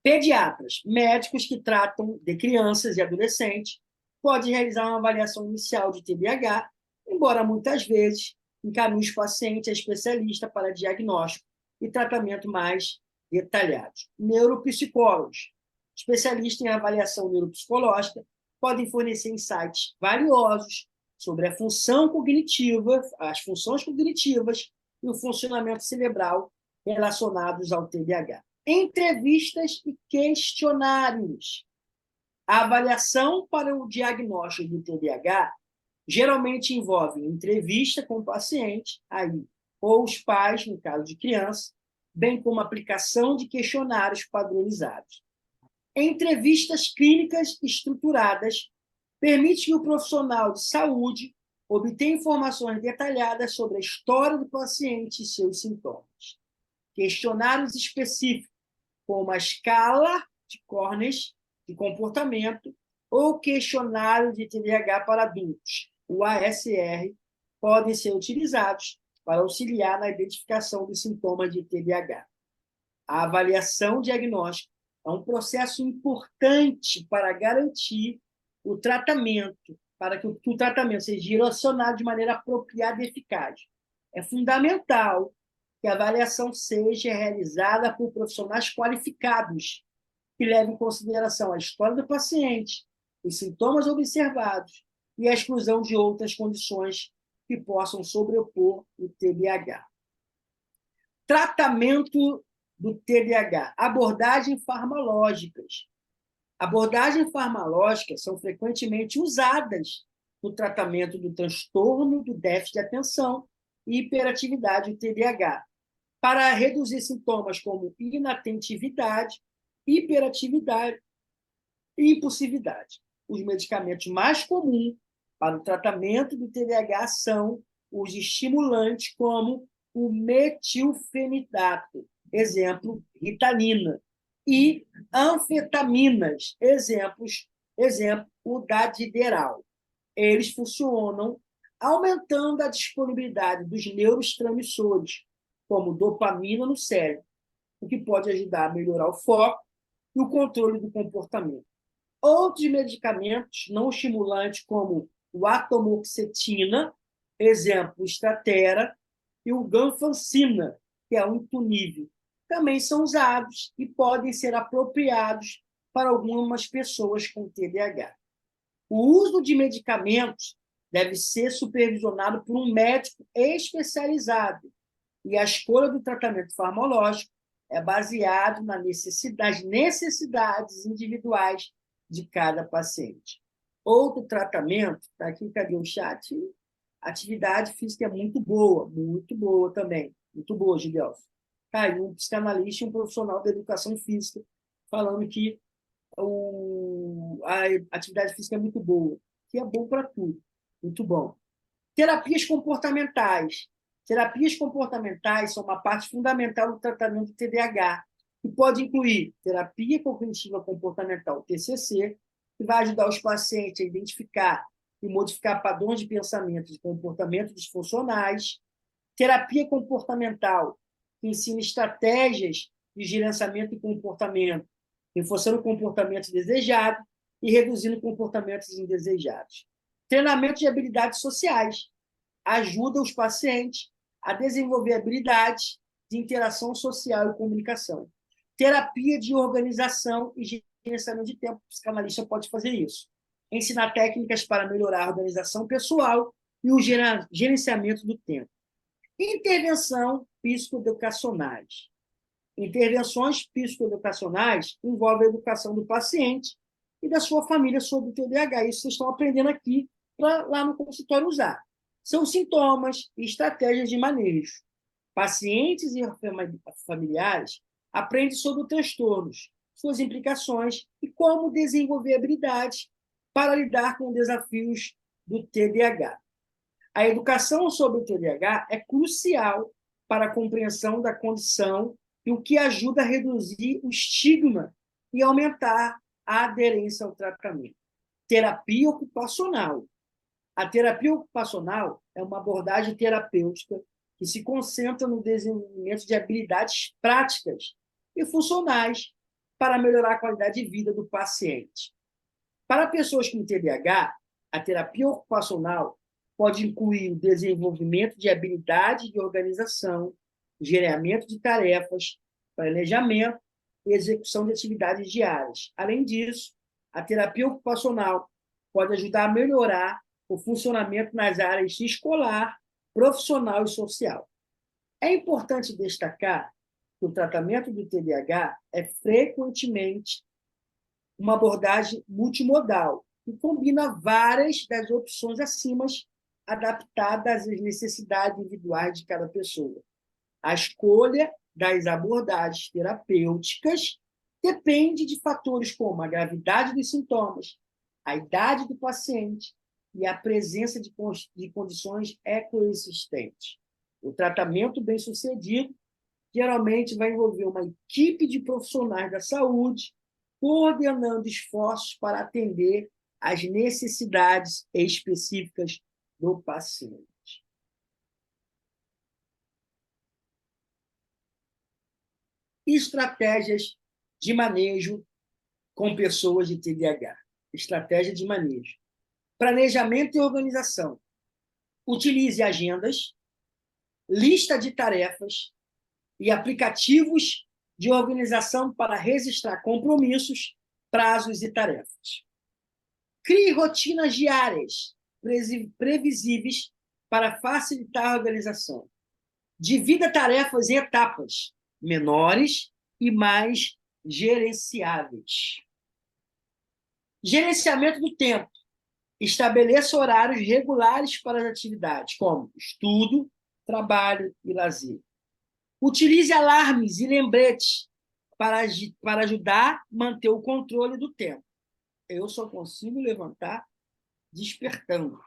Pediatras, médicos que tratam de crianças e adolescentes, podem realizar uma avaliação inicial de TDAH, embora muitas vezes encaminhe os pacientes a especialista para diagnóstico e tratamento mais detalhados. Neuropsicólogos, especialistas em avaliação neuropsicológica, podem fornecer insights valiosos sobre a função cognitiva, as funções cognitivas e o funcionamento cerebral relacionados ao TDAH. Entrevistas e questionários. A avaliação para o diagnóstico do TDAH geralmente envolve entrevista com o paciente, aí, ou os pais, no caso de criança, bem como aplicação de questionários padronizados. Entrevistas clínicas estruturadas permite que o profissional de saúde obtenha informações detalhadas sobre a história do paciente e seus sintomas. Questionários específicos, como a escala de Cornish de comportamento ou questionário de TDAH para adultos, o ASR, podem ser utilizados para auxiliar na identificação dos sintomas de TDAH. A avaliação diagnóstica é um processo importante para garantir o tratamento, para que o tratamento seja direcionado de maneira apropriada e eficaz. É fundamental que a avaliação seja realizada por profissionais qualificados, que levem em consideração a história do paciente, os sintomas observados e a exclusão de outras condições que possam sobrepor o TDAH. Tratamento do TDAH. Abordagens farmacológicas. Abordagens farmacológicas são frequentemente usadas no tratamento do transtorno do déficit de atenção e hiperatividade do TDAH, para reduzir sintomas como inatentividade, hiperatividade e impulsividade. Os medicamentos mais comuns para o tratamento do TDAH são os estimulantes, como o metilfenidato, exemplo, Ritalina, e anfetaminas, exemplo, o Dadideral. Eles funcionam aumentando a disponibilidade dos neurotransmissores, como dopamina no cérebro, o que pode ajudar a melhorar o foco e o controle do comportamento. Outros medicamentos não estimulantes, como o atomoxetina, exemplo, Statera, e o ganfancina, que é um intunível, também são usados e podem ser apropriados para algumas pessoas com TDAH. O uso de medicamentos deve ser supervisionado por um médico especializado e a escolha do tratamento farmacológico é baseado nas necessidades individuais de cada paciente. Outro tratamento, está aqui, cadê o chat? Atividade física é muito boa também. Muito boa, Gidelso. Tá aí um psicanalista e um profissional da educação física falando que a atividade física é muito boa, que é bom para tudo. Muito bom. Terapias comportamentais. Terapias comportamentais são uma parte fundamental do tratamento do TDAH, que pode incluir terapia cognitiva comportamental, TCC, que vai ajudar os pacientes a identificar e modificar padrões de pensamento e comportamento disfuncionais. Terapia comportamental, que ensina estratégias de gerenciamento e comportamento, reforçando o comportamento desejado e reduzindo comportamentos indesejados. Treinamento de habilidades sociais ajuda os pacientes a desenvolver habilidades de interação social e comunicação. Terapia de organização e gerenciamento de tempo, o psicanalista pode fazer isso. Ensinar técnicas para melhorar a organização pessoal e o gerenciamento do tempo. Intervenção psicoeducacionais. Intervenções psicoeducacionais envolvem a educação do paciente e da sua família sobre o TDAH. Isso vocês estão aprendendo aqui para lá no consultório usar. São sintomas e estratégias de manejo. Pacientes e familiares aprendem sobre os transtornos, suas implicações e como desenvolver habilidades para lidar com desafios do TDAH. A educação sobre o TDAH é crucial para a compreensão da condição e o que ajuda a reduzir o estigma e aumentar a aderência ao tratamento. Terapia ocupacional. A terapia ocupacional é uma abordagem terapêutica que se concentra no desenvolvimento de habilidades práticas e funcionais para melhorar a qualidade de vida do paciente. Para pessoas com TDAH, a terapia ocupacional pode incluir o desenvolvimento de habilidades de organização, gerenciamento de tarefas, planejamento e execução de atividades diárias. Além disso, a terapia ocupacional pode ajudar a melhorar o funcionamento nas áreas escolar, profissional e social. É importante destacar que o tratamento do TDAH é frequentemente uma abordagem multimodal, que combina várias das opções acima, adaptadas às necessidades individuais de cada pessoa. A escolha das abordagens terapêuticas depende de fatores como a gravidade dos sintomas, a idade do paciente e a presença de condições ecoexistentes. O tratamento bem-sucedido geralmente vai envolver uma equipe de profissionais da saúde coordenando esforços para atender às necessidades específicas do paciente. Estratégias de manejo com pessoas de TDAH. Estratégia de manejo. Planejamento e organização. Utilize agendas, lista de tarefas e aplicativos de organização para registrar compromissos, prazos e tarefas. Crie rotinas diárias, previsíveis, para facilitar a organização. Divida tarefas em etapas menores e mais gerenciáveis. Gerenciamento do tempo. Estabeleça horários regulares para as atividades, como estudo, trabalho e lazer. Utilize alarmes e lembretes para ajudar a manter o controle do tempo. eu só consigo levantar despertando,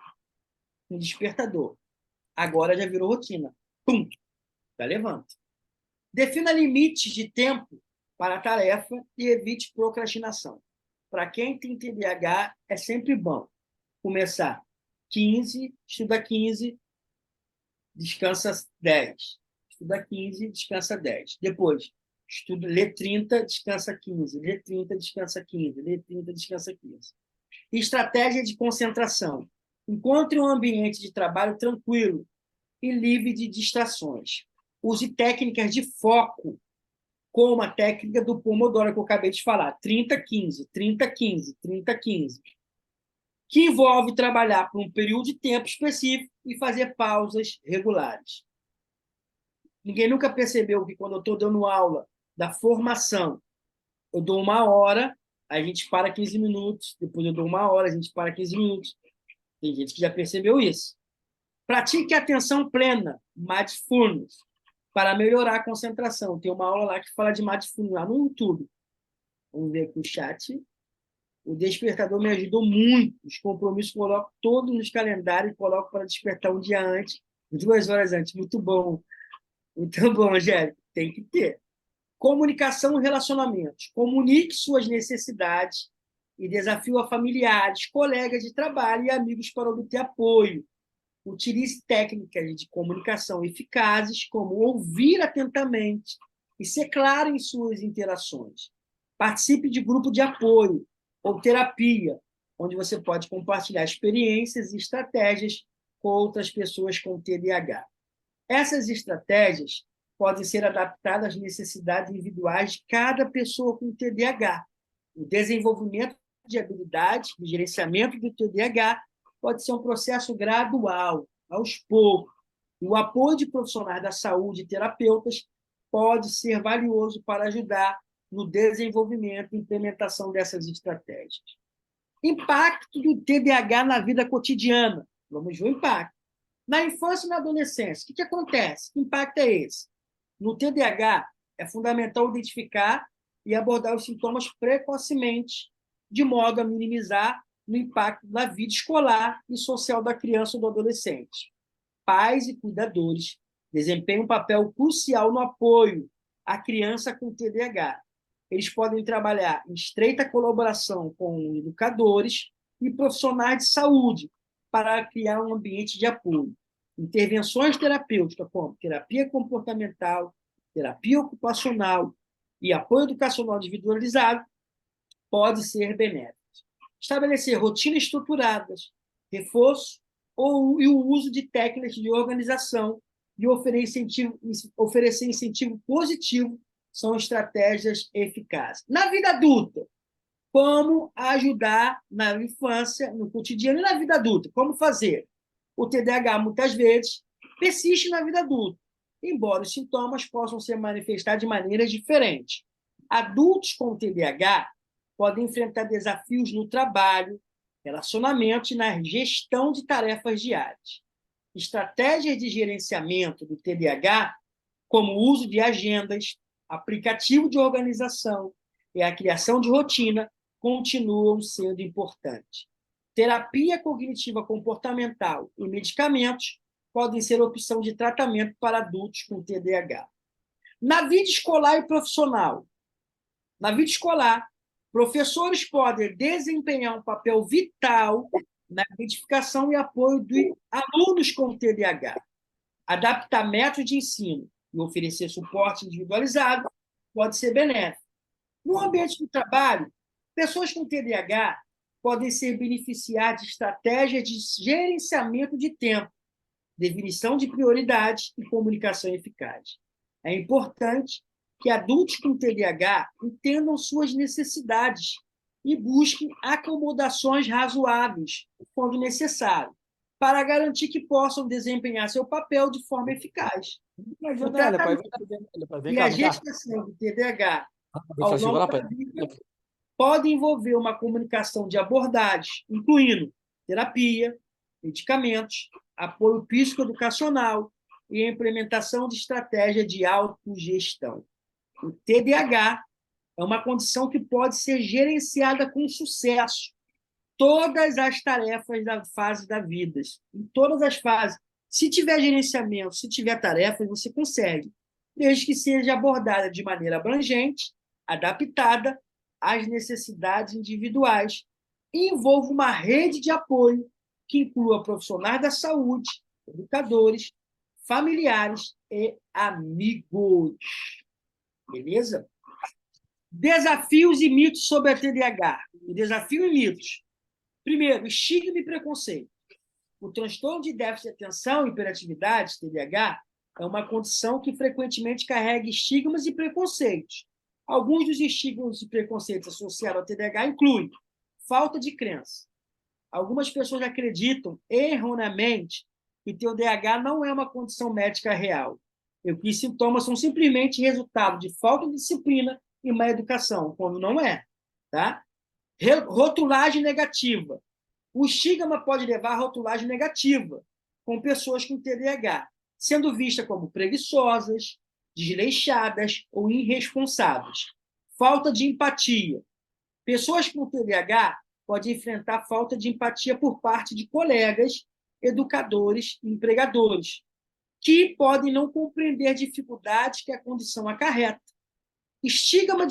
um despertador. Agora já virou rotina. Pum, já levanta. Defina limites de tempo para a tarefa e evite procrastinação. Para quem tem TDAH, é sempre bom começar 15, estuda 15, descansa 10. Estuda 15, descansa 10. Depois, lê 30, descansa 15. Lê 30, descansa 15. Lê 30, descansa 15. Estratégia de concentração. Encontre um ambiente de trabalho tranquilo e livre de distrações. Use técnicas de foco, como a técnica do Pomodoro que eu acabei de falar, 30-15, 30-15, 30-15, que envolve trabalhar por um período de tempo específico e fazer pausas regulares. Ninguém nunca percebeu que quando eu estou dando aula da formação, eu dou 1 hora, a gente para 15 minutos, depois eu dou 1 hora, a gente para 15 minutos. Tem gente que já percebeu isso. Pratique a atenção plena, mindfulness, para melhorar a concentração. Tem uma aula lá que fala de mindfulness, lá no YouTube. Vamos ver aqui o chat. O despertador me ajudou muito. Os compromissos eu coloco todos nos calendários e coloco para despertar um dia antes, 2 horas antes. Muito bom. Muito bom, Angélica. Tem que ter. Comunicação e relacionamentos. Comunique suas necessidades e desafio a familiares, colegas de trabalho e amigos para obter apoio. Utilize técnicas de comunicação eficazes, como ouvir atentamente e ser claro em suas interações. Participe de grupo de apoio ou terapia, onde você pode compartilhar experiências e estratégias com outras pessoas com TDAH. Essas estratégias podem ser adaptadas às necessidades individuais de cada pessoa com TDAH. O desenvolvimento de habilidades de gerenciamento do TDAH pode ser um processo gradual, aos poucos. O apoio de profissionais da saúde e terapeutas pode ser valioso para ajudar no desenvolvimento e implementação dessas estratégias. Impacto do TDAH na vida cotidiana. Vamos ver o impacto. Na infância e na adolescência, o que acontece? Que impacto é esse? No TDAH, é fundamental identificar e abordar os sintomas precocemente, de modo a minimizar o impacto na vida escolar e social da criança ou do adolescente. Pais e cuidadores desempenham um papel crucial no apoio à criança com TDAH. Eles podem trabalhar em estreita colaboração com educadores e profissionais de saúde para criar um ambiente de apoio. Intervenções terapêuticas, como terapia comportamental, terapia ocupacional e apoio educacional individualizado, pode ser benéfico. Estabelecer rotinas estruturadas, reforço e o uso de técnicas de organização e oferecer incentivo positivo são estratégias eficazes. Na vida adulta, como ajudar na infância, no cotidiano e na vida adulta? Como fazer? O TDAH, muitas vezes, persiste na vida adulta, embora os sintomas possam ser manifestados de maneiras diferentes. Adultos com TDAH podem enfrentar desafios no trabalho, relacionamento e na gestão de tarefas diárias. Estratégias de gerenciamento do TDAH, como o uso de agendas, aplicativo de organização e a criação de rotina, continuam sendo importantes. Terapia cognitiva comportamental e medicamentos podem ser opção de tratamento para adultos com TDAH. Na vida escolar e profissional, na vida escolar, professores podem desempenhar um papel vital na identificação e apoio de alunos com TDAH. Adaptar métodos de ensino e oferecer suporte individualizado pode ser benéfico. No ambiente do trabalho, pessoas com TDAH podem ser beneficiadas de estratégias de gerenciamento de tempo, definição de prioridades e comunicação eficaz. É importante que adultos com TDAH entendam suas necessidades e busquem acomodações razoáveis, quando necessário, para garantir que possam desempenhar seu papel de forma eficaz. O tratamento e a gestação do TDAH ao longo da vida pode envolver uma comunicação de abordagens, incluindo terapia, medicamentos, apoio psicoeducacional e a implementação de estratégia de autogestão. O TDAH é uma condição que pode ser gerenciada com sucesso. Todas as tarefas da fase da vida, em todas as fases. Se tiver gerenciamento, se tiver tarefas, você consegue, desde que seja abordada de maneira abrangente, adaptada às necessidades individuais e envolva uma rede de apoio que inclua profissionais da saúde, educadores, familiares e amigos. Beleza? Desafios e mitos sobre a TDAH. Desafio e mitos. Primeiro, estigma e preconceito. O transtorno de déficit de atenção e hiperatividade, TDAH, é uma condição que frequentemente carrega estigmas e preconceitos. Alguns dos estigmas e preconceitos associados ao TDAH incluem falta de crença. Algumas pessoas acreditam erroneamente que o TDAH não é uma condição médica real, e que os sintomas são simplesmente resultado de falta de disciplina e má educação, quando não é. Tá? Rotulagem negativa. O estigma pode levar a rotulagem negativa com pessoas com TDAH, sendo vista como preguiçosas, desleixadas ou irresponsáveis. Falta de empatia. Pessoas com TDAH podem enfrentar falta de empatia por parte de colegas, educadores e empregadores, que podem não compreender dificuldades que a condição acarreta. Estigma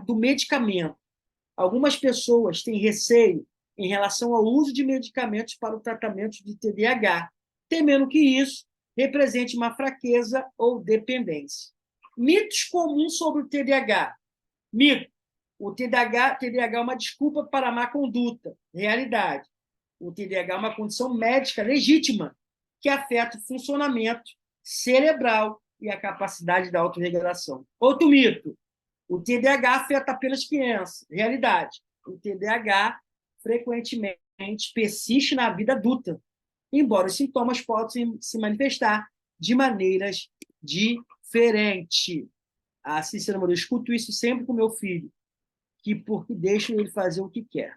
do medicamento. Algumas pessoas têm receio em relação ao uso de medicamentos para o tratamento de TDAH, temendo que isso represente uma fraqueza ou dependência. Mitos comuns sobre o TDAH. Mito. O TDAH é uma desculpa para a má conduta. Realidade. O TDAH é uma condição médica legítima que afeta o funcionamento cerebral e a capacidade da autorregulação. Outro mito. O TDAH afeta apenas crianças. Realidade. O TDAH frequentemente persiste na vida adulta, embora os sintomas possam se manifestar de maneiras diferentes. A Cícera, eu escuto isso sempre com meu filho, porque deixo ele fazer o que quer.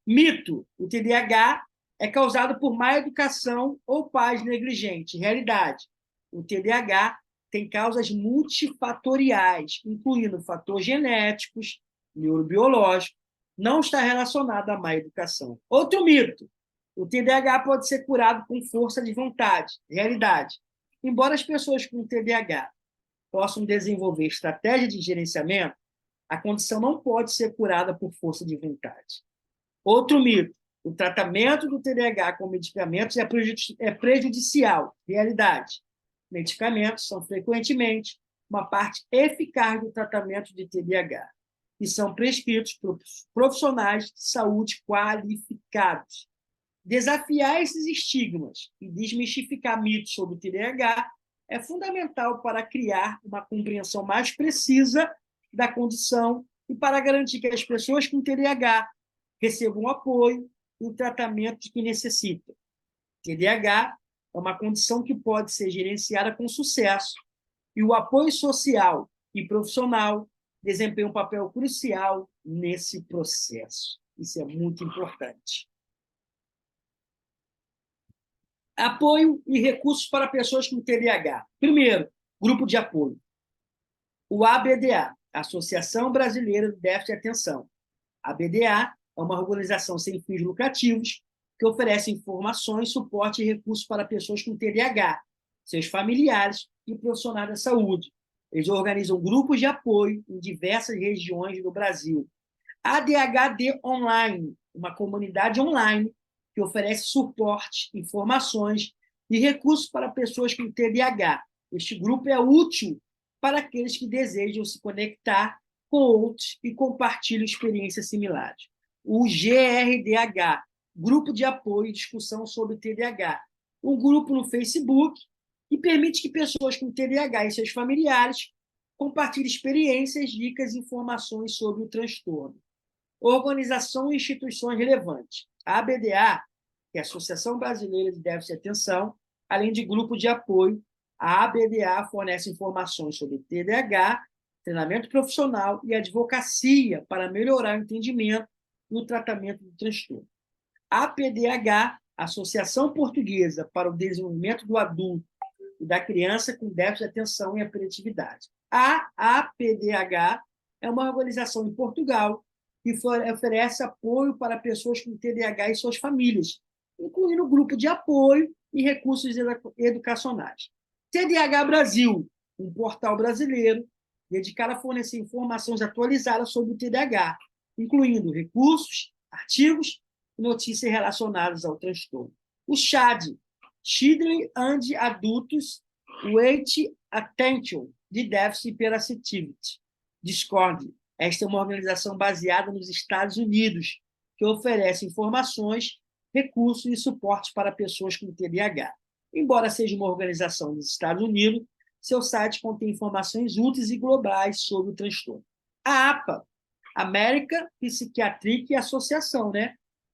Mito. O TDAH é causado por má educação ou pais negligentes. Realidade. O TDAH tem causas multifatoriais, incluindo fatores genéticos, neurobiológicos, não está relacionado à má educação. Outro mito. O TDAH pode ser curado com força de vontade. Realidade. Embora as pessoas com TDAH possam desenvolver estratégia de gerenciamento, a condição não pode ser curada por força de vontade. Outro mito. O tratamento do TDAH com medicamentos é prejudicial. Realidade. Medicamentos são frequentemente uma parte eficaz do tratamento de TDAH e são prescritos por profissionais de saúde qualificados. Desafiar esses estigmas e desmistificar mitos sobre o TDAH é fundamental para criar uma compreensão mais precisa da condição e para garantir que as pessoas com TDAH recebam o apoio e o tratamento que necessitam. TDAH é uma condição que pode ser gerenciada com sucesso e o apoio social e profissional desempenha um papel crucial nesse processo. Isso é muito importante. Apoio e recursos para pessoas com TDAH. Primeiro, grupo de apoio. O ABDA, Associação Brasileira do Déficit de Atenção. A ABDA é uma organização sem fins lucrativos que oferece informações, suporte e recursos para pessoas com TDAH, seus familiares e profissionais da saúde. Eles organizam grupos de apoio em diversas regiões do Brasil. ADHD Online, uma comunidade online que oferece suporte, informações e recursos para pessoas com TDAH. Este grupo é útil para aqueles que desejam se conectar com outros e compartilham experiências similares. O GRDH, Grupo de Apoio e Discussão sobre TDAH, um grupo no Facebook que permite que pessoas com TDAH e seus familiares compartilhem experiências, dicas e informações sobre o transtorno. Organização e instituições relevantes. A ABDA, que é a Associação Brasileira de Déficit de Atenção, além de grupo de apoio, a ABDA fornece informações sobre TDAH, treinamento profissional e advocacia para melhorar o entendimento e o tratamento do transtorno. A APDH, Associação Portuguesa para o Desenvolvimento do Adulto e da Criança com Déficit de Atenção e Hiperatividade. A APDH é uma organização em Portugal que oferece apoio para pessoas com TDAH e suas famílias, incluindo grupo de apoio e recursos educacionais. TDAH Brasil, um portal brasileiro dedicado a fornecer informações atualizadas sobre o TDAH, incluindo recursos, artigos e notícias relacionadas ao transtorno. O CHADD, Children and Adults with Attention de Deficit Hyperactivity, Discord. Esta é uma organização baseada nos Estados Unidos, que oferece informações, recursos e suporte para pessoas com TDAH. Embora seja uma organização dos Estados Unidos, seu site contém informações úteis e globais sobre o transtorno. A APA, American Psychiatric Association,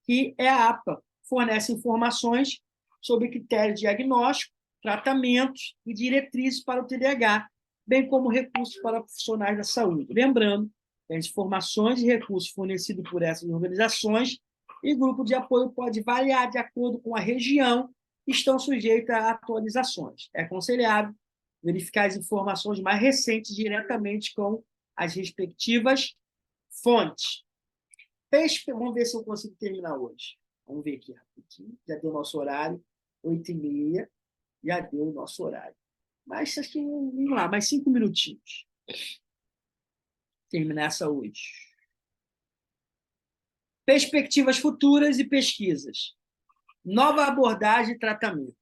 que é a APA, fornece informações sobre critérios de diagnóstico, tratamentos e diretrizes para o TDAH, bem como recursos para profissionais da saúde. Lembrando que as informações e recursos fornecidos por essas organizações e grupo de apoio pode variar de acordo com a região e estão sujeitos a atualizações. É aconselhável verificar as informações mais recentes diretamente com as respectivas fontes. Vamos ver se eu consigo terminar hoje. Vamos ver aqui rapidinho. Já deu o nosso horário, 8h30. Já deu o nosso horário. Mas acho que vamos lá, mais 5 minutinhos. Terminar essa hoje. Perspectivas futuras e pesquisas. Nova abordagem e tratamento.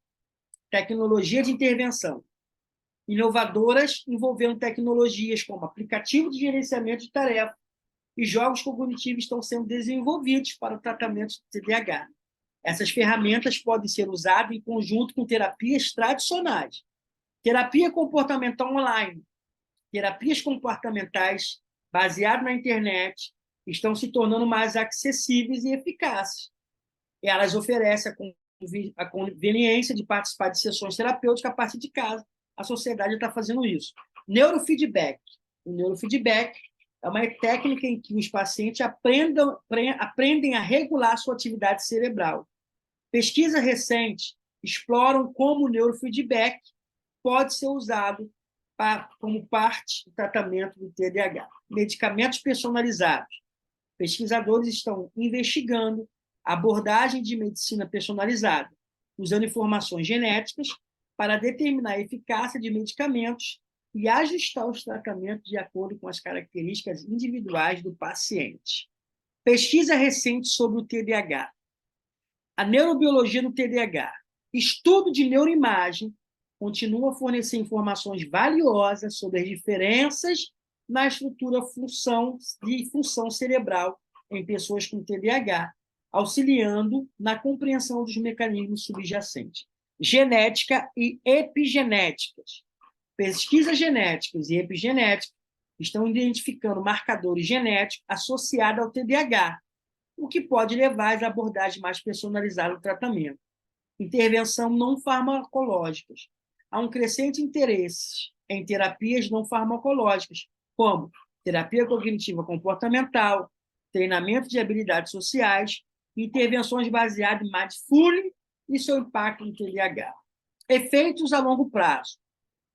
Tecnologia de intervenção. Inovadoras envolvendo tecnologias como aplicativo de gerenciamento de tarefas e jogos cognitivos estão sendo desenvolvidos para o tratamento do TDAH. Essas ferramentas podem ser usadas em conjunto com terapias tradicionais, terapia comportamental online, terapias comportamentais baseadas na internet estão se tornando mais acessíveis e eficazes. Elas oferecem a conveniência de participar de sessões terapêuticas a partir de casa. A sociedade está fazendo isso. Neurofeedback. O neurofeedback é uma técnica em que os pacientes aprendem a regular sua atividade cerebral. Pesquisas recentes exploram como o neurofeedback pode ser usado como parte do tratamento do TDAH. Medicamentos personalizados. Pesquisadores estão investigando a abordagem de medicina personalizada, usando informações genéticas para determinar a eficácia de medicamentos e ajustar os tratamentos de acordo com as características individuais do paciente. Pesquisa recente sobre o TDAH. A neurobiologia do TDAH. Estudo de neuroimagem continua a fornecer informações valiosas sobre as diferenças na estrutura de função cerebral em pessoas com TDAH, auxiliando na compreensão dos mecanismos subjacentes. Genética e epigenéticas. Pesquisas genéticas e epigenéticas estão identificando marcadores genéticos associados ao TDAH, o que pode levar às abordagens mais personalizadas do tratamento. Intervenção não farmacológicas. Há um crescente interesse em terapias não farmacológicas, como terapia cognitiva comportamental, treinamento de habilidades sociais, intervenções baseadas em mindfulness e seu impacto no TDAH. Efeitos a longo prazo.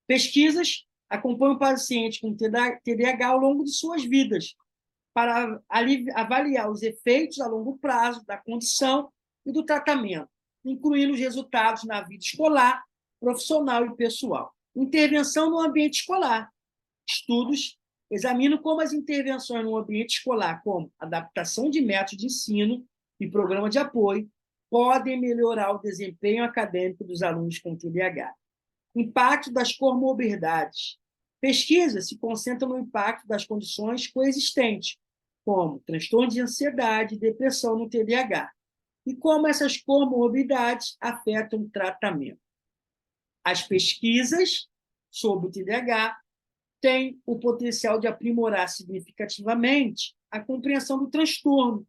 Pesquisas acompanham o paciente com TDAH ao longo de suas vidas, para avaliar os efeitos a longo prazo da condição e do tratamento, incluindo os resultados na vida escolar, profissional e pessoal. Intervenção no ambiente escolar. Estudos examinam como as intervenções no ambiente escolar, como adaptação de métodos de ensino e programa de apoio, podem melhorar o desempenho acadêmico dos alunos com TDAH. Impacto das comorbidades. Pesquisas se concentram no impacto das condições coexistentes, como transtorno de ansiedade e depressão no TDAH, e como essas comorbidades afetam o tratamento. As pesquisas sobre o TDAH têm o potencial de aprimorar significativamente a compreensão do transtorno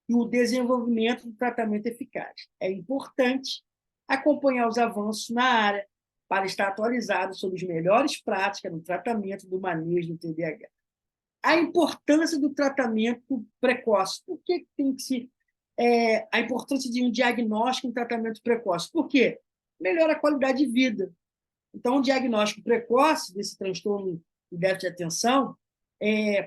e o desenvolvimento do tratamento eficaz. É importante acompanhar os avanços na área para estar atualizado sobre as melhores práticas no tratamento do manejo do TDAH. A importância do tratamento precoce. Por que tem que se... a importância de um diagnóstico e um tratamento precoce? Por quê? Melhora a qualidade de vida. Então, um diagnóstico precoce desse transtorno de déficit de atenção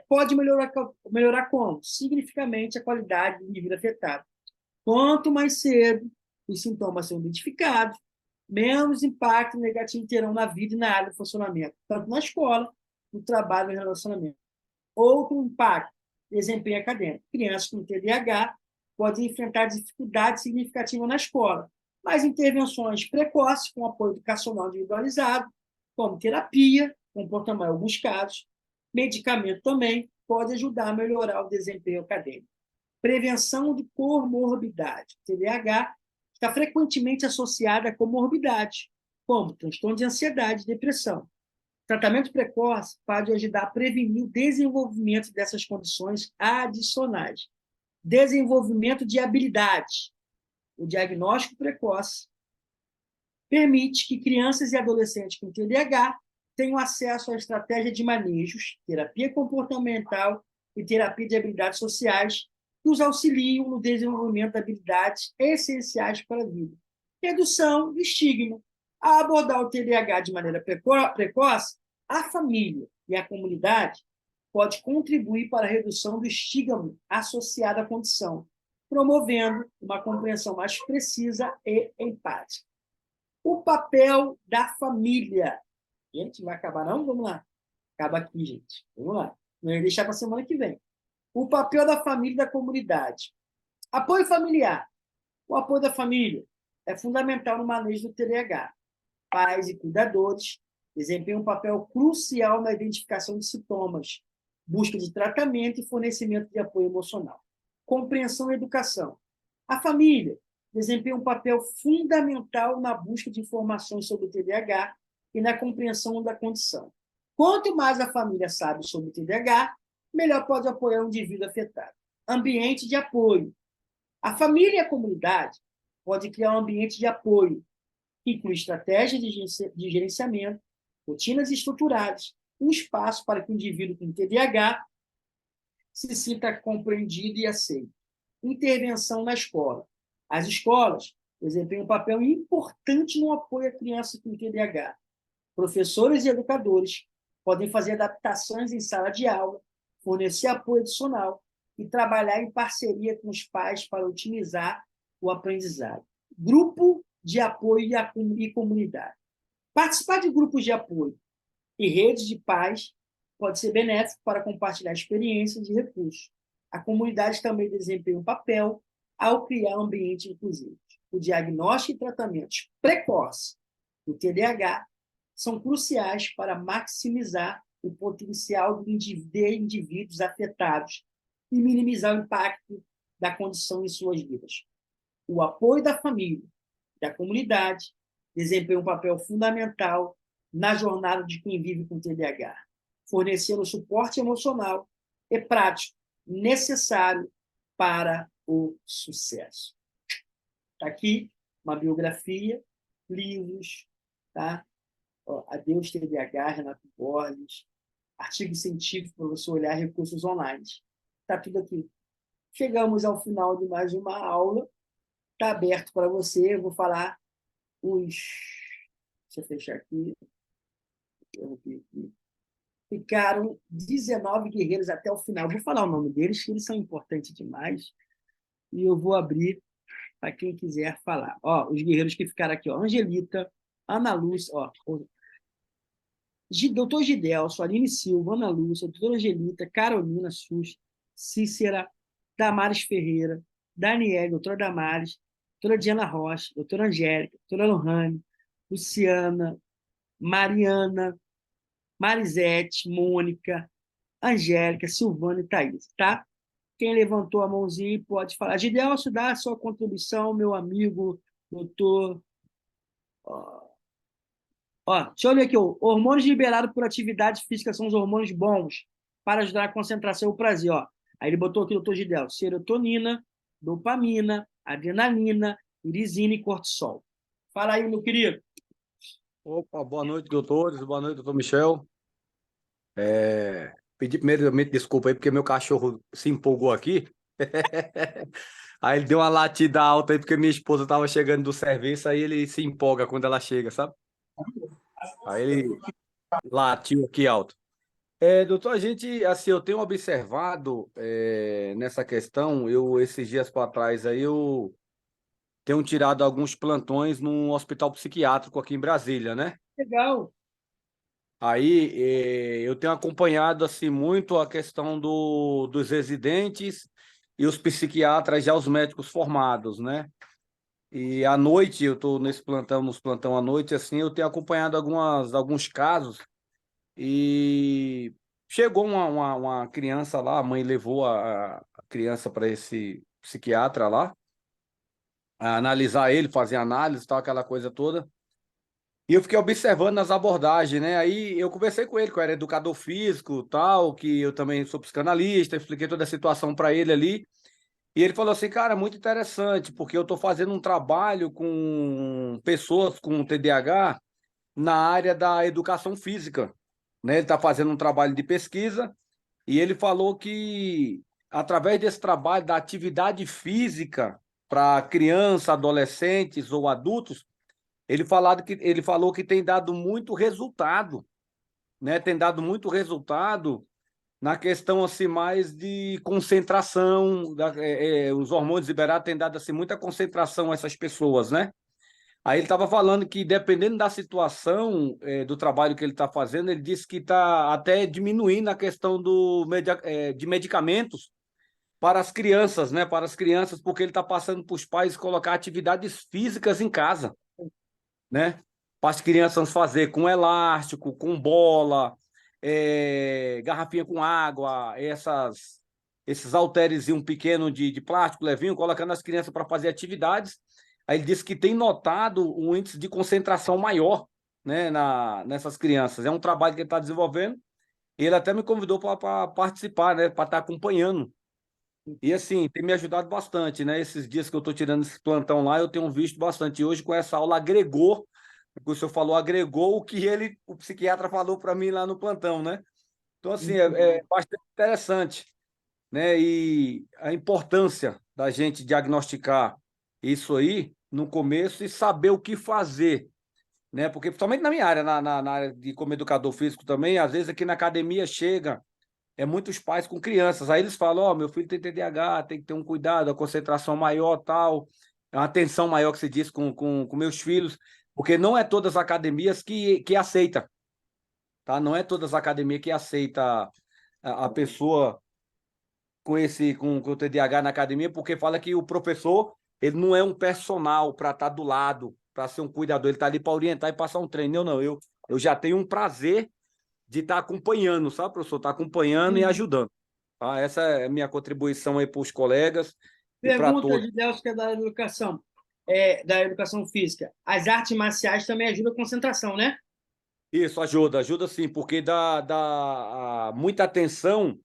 Pode melhorar como? Significativamente a qualidade do indivíduo afetado. Quanto mais cedo os sintomas são identificados, menos impacto negativo terão na vida e na área do funcionamento, tanto na escola, no trabalho e no relacionamento. Outro impacto, desempenho acadêmico. Crianças com TDAH podem enfrentar dificuldades significativas na escola, mas intervenções precoces com apoio educacional individualizado, como terapia, comportamento em alguns casos, medicamento também, pode ajudar a melhorar o desempenho acadêmico. Prevenção de comorbidade. TDAH está frequentemente associada a comorbidade, como transtorno de ansiedade e depressão. Tratamento precoce pode ajudar a prevenir o desenvolvimento dessas condições adicionais. Desenvolvimento de habilidades. O diagnóstico precoce permite que crianças e adolescentes com TDAH tenham acesso à estratégia de manejos, terapia comportamental e terapia de habilidades sociais que os auxiliam no desenvolvimento de habilidades essenciais para a vida. Redução do estigma. A abordar o TDAH de maneira precoce, a família e a comunidade pode contribuir para a redução do estigma associado à condição, promovendo uma compreensão mais precisa e empática. O papel da família. Gente, vai acabar não? Vamos lá. Acaba aqui, gente. Vamos lá. Não ia deixar para a semana que vem. O papel da família e da comunidade. Apoio familiar. O apoio da família é fundamental no manejo do TDAH. Pais e cuidadores desempenham um papel crucial na identificação de sintomas, busca de tratamento e fornecimento de apoio emocional. Compreensão e educação. A família desempenha um papel fundamental na busca de informações sobre o TDAH e na compreensão da condição. Quanto mais a família sabe sobre o TDAH, melhor pode apoiar o indivíduo afetado. Ambiente de apoio. A família e a comunidade podem criar um ambiente de apoio, que inclui estratégias de gerenciamento, rotinas estruturadas, um espaço para que o indivíduo com TDAH se sinta compreendido e aceito. Intervenção na escola. As escolas desempenham um papel importante no apoio à criança com TDAH. Professores e educadores podem fazer adaptações em sala de aula, fornecer apoio adicional e trabalhar em parceria com os pais para otimizar o aprendizado. Grupo de apoio e comunidade. Participar de grupos de apoio e redes de pais pode ser benéfico para compartilhar experiências e recursos. A comunidade também desempenha um papel ao criar um ambiente inclusivo. O diagnóstico e tratamentos precoces do TDAH são cruciais para maximizar o potencial de indivíduos afetados e minimizar o impacto da condição em suas vidas. O apoio da família e da comunidade desempenha um papel fundamental na jornada de quem vive com TDAH, fornecendo o suporte emocional e prático necessário para o sucesso. Está aqui uma biografia, livros, tá? Adeus TDAH, Renato Borges, artigo científico para você olhar, recursos online. Está tudo aqui. Chegamos ao final de mais uma aula. Está aberto para você. Eu vou falar os... Deixa eu fechar aqui. Ficaram 19 guerreiros até o final. Eu vou falar o nome deles, que eles são importantes demais. E eu vou abrir para quem quiser falar. Os guerreiros que ficaram aqui. Angelita, Ana Lúcia, doutor Gidelso, Aline Silva, Ana Lúcia, doutora Angelita, Carolina Sus, Cícera, Damares Ferreira, Daniele, doutora Damares, doutora Diana Rocha, doutora Angélica, doutora Lohane, Luciana, Mariana, Marisete, Mônica, Angélica, Silvana e Thaís, tá? Quem levantou a mãozinha pode falar. Gidelso, dá a sua contribuição, meu amigo, doutor... Deixa eu ler aqui. Hormônios liberados por atividade física são os hormônios bons para ajudar a concentração e o prazer. Aí ele botou aqui, doutor Gidelso, serotonina, dopamina, adrenalina, irisina e cortisol. Fala aí, meu querido. Opa, boa noite, doutores. Boa noite, doutor Michel. Pedi primeiramente desculpa aí, porque meu cachorro se empolgou aqui. Aí ele deu uma latida alta aí, porque minha esposa estava chegando do serviço, aí ele se empolga quando ela chega, sabe? Aí ele latiu aqui alto. Doutor, a gente, assim, eu tenho observado nessa questão, esses dias para trás aí, eu tenho tirado alguns plantões num hospital psiquiátrico aqui em Brasília, né? Legal. Aí eu tenho acompanhado assim muito a questão dos residentes e os psiquiatras, já os médicos formados, né? E à noite, eu estou nesse plantão, nos plantão à noite, assim, eu tenho acompanhado alguns casos e chegou uma criança lá, a mãe levou a criança para esse psiquiatra lá, a analisar ele, fazer análise, tal, aquela coisa toda. E eu fiquei observando as abordagens, né? Aí eu conversei com ele, que eu era educador físico, tal, que eu também sou psicanalista, expliquei toda a situação para ele ali. E ele falou assim, cara, muito interessante, porque eu estou fazendo um trabalho com pessoas com TDAH na área da educação física, né? Ele está fazendo um trabalho de pesquisa e ele falou que através desse trabalho da atividade física para crianças, adolescentes ou adultos, ele falou que tem dado muito resultado, né? Tem dado muito resultado na questão assim mais de concentração, os hormônios liberados têm dado assim muita concentração a essas pessoas, né? Aí ele estava falando que dependendo da situação do trabalho que ele está fazendo, ele disse que está até diminuindo a questão de medicamentos para as crianças, né? Para as crianças, porque ele está passando para os pais colocar atividades físicas em casa, né? Para as crianças fazer com elástico, com bola, garrafinha com água, esses halterezinhos pequenos de plástico levinho, colocando as crianças para fazer atividades. Aí ele disse que tem notado um índice de concentração maior, né, nessas crianças. É um trabalho que ele está desenvolvendo. E ele até me convidou para participar, né, para estar acompanhando. E assim, tem me ajudado bastante, né? Esses dias que eu estou tirando esse plantão lá, eu tenho visto bastante. E hoje, com essa aula, agregou o que o senhor falou, agregou o que o psiquiatra falou para mim lá no plantão, né? Então, assim, Muito é bom. bastante interessante, né? E a importância da gente diagnosticar isso aí no começo e saber o que fazer, né? Porque, principalmente na minha área, na área de como educador físico também, às vezes aqui na academia chega muitos pais com crianças, aí eles falam, ó, meu filho tem TDAH, tem que ter um cuidado, a concentração maior, tal, a atenção maior que se diz com meus filhos, porque não é todas as academias que aceita, tá? Não é todas as academias que aceita a pessoa com o TDAH na academia, porque fala que o professor, ele não é um personal para estar do lado, para ser um cuidador, ele está ali para orientar e passar um treino. Eu não, eu já tenho um prazer de estar acompanhando, sabe, professor? Estar acompanhando e Sim. ajudando. Tá? Essa é a minha contribuição aí para os colegas e para Pergunta todos. de Delcio, que é da educação, da educação física. As artes marciais também ajudam a concentração, né? Isso, ajuda sim, porque dá muita atenção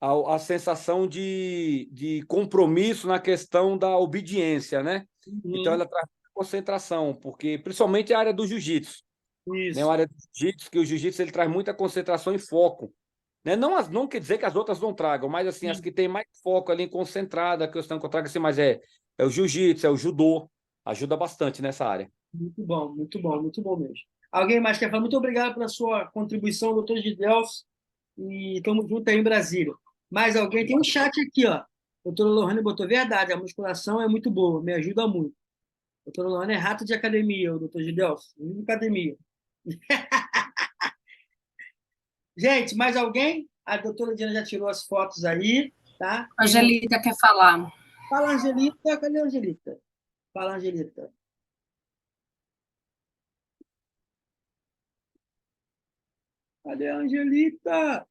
à sensação de compromisso na questão da obediência, né? Então, Uhum. ela traz concentração, porque principalmente a área do jiu-jitsu, né? A Isso. área do jiu-jitsu, que o jiu-jitsu ele traz muita concentração e foco. Né? Não, não quer dizer que as outras não tragam, mas assim, as Sim. que têm mais foco ali concentrada, a questão que eu trago assim, mas é o jiu-jitsu, é o judô, ajuda bastante nessa área. Muito bom, muito bom, muito bom mesmo. Alguém mais quer falar? Muito obrigado pela sua contribuição, doutor Gidelso, e estamos juntos aí em Brasília. Mais alguém? Tem um chat aqui, ó. Doutora Lohane botou verdade, a musculação é muito boa, me ajuda muito. Doutora Lohane é rato de academia, o doutor Gidelso, vive academia. Gente, mais alguém? A doutora Diana já tirou as fotos aí, tá? Quem não... Angelita quer falar. Fala, Angelita. Cadê a Angelita? Fala, Angelita. Cadê a Angelita?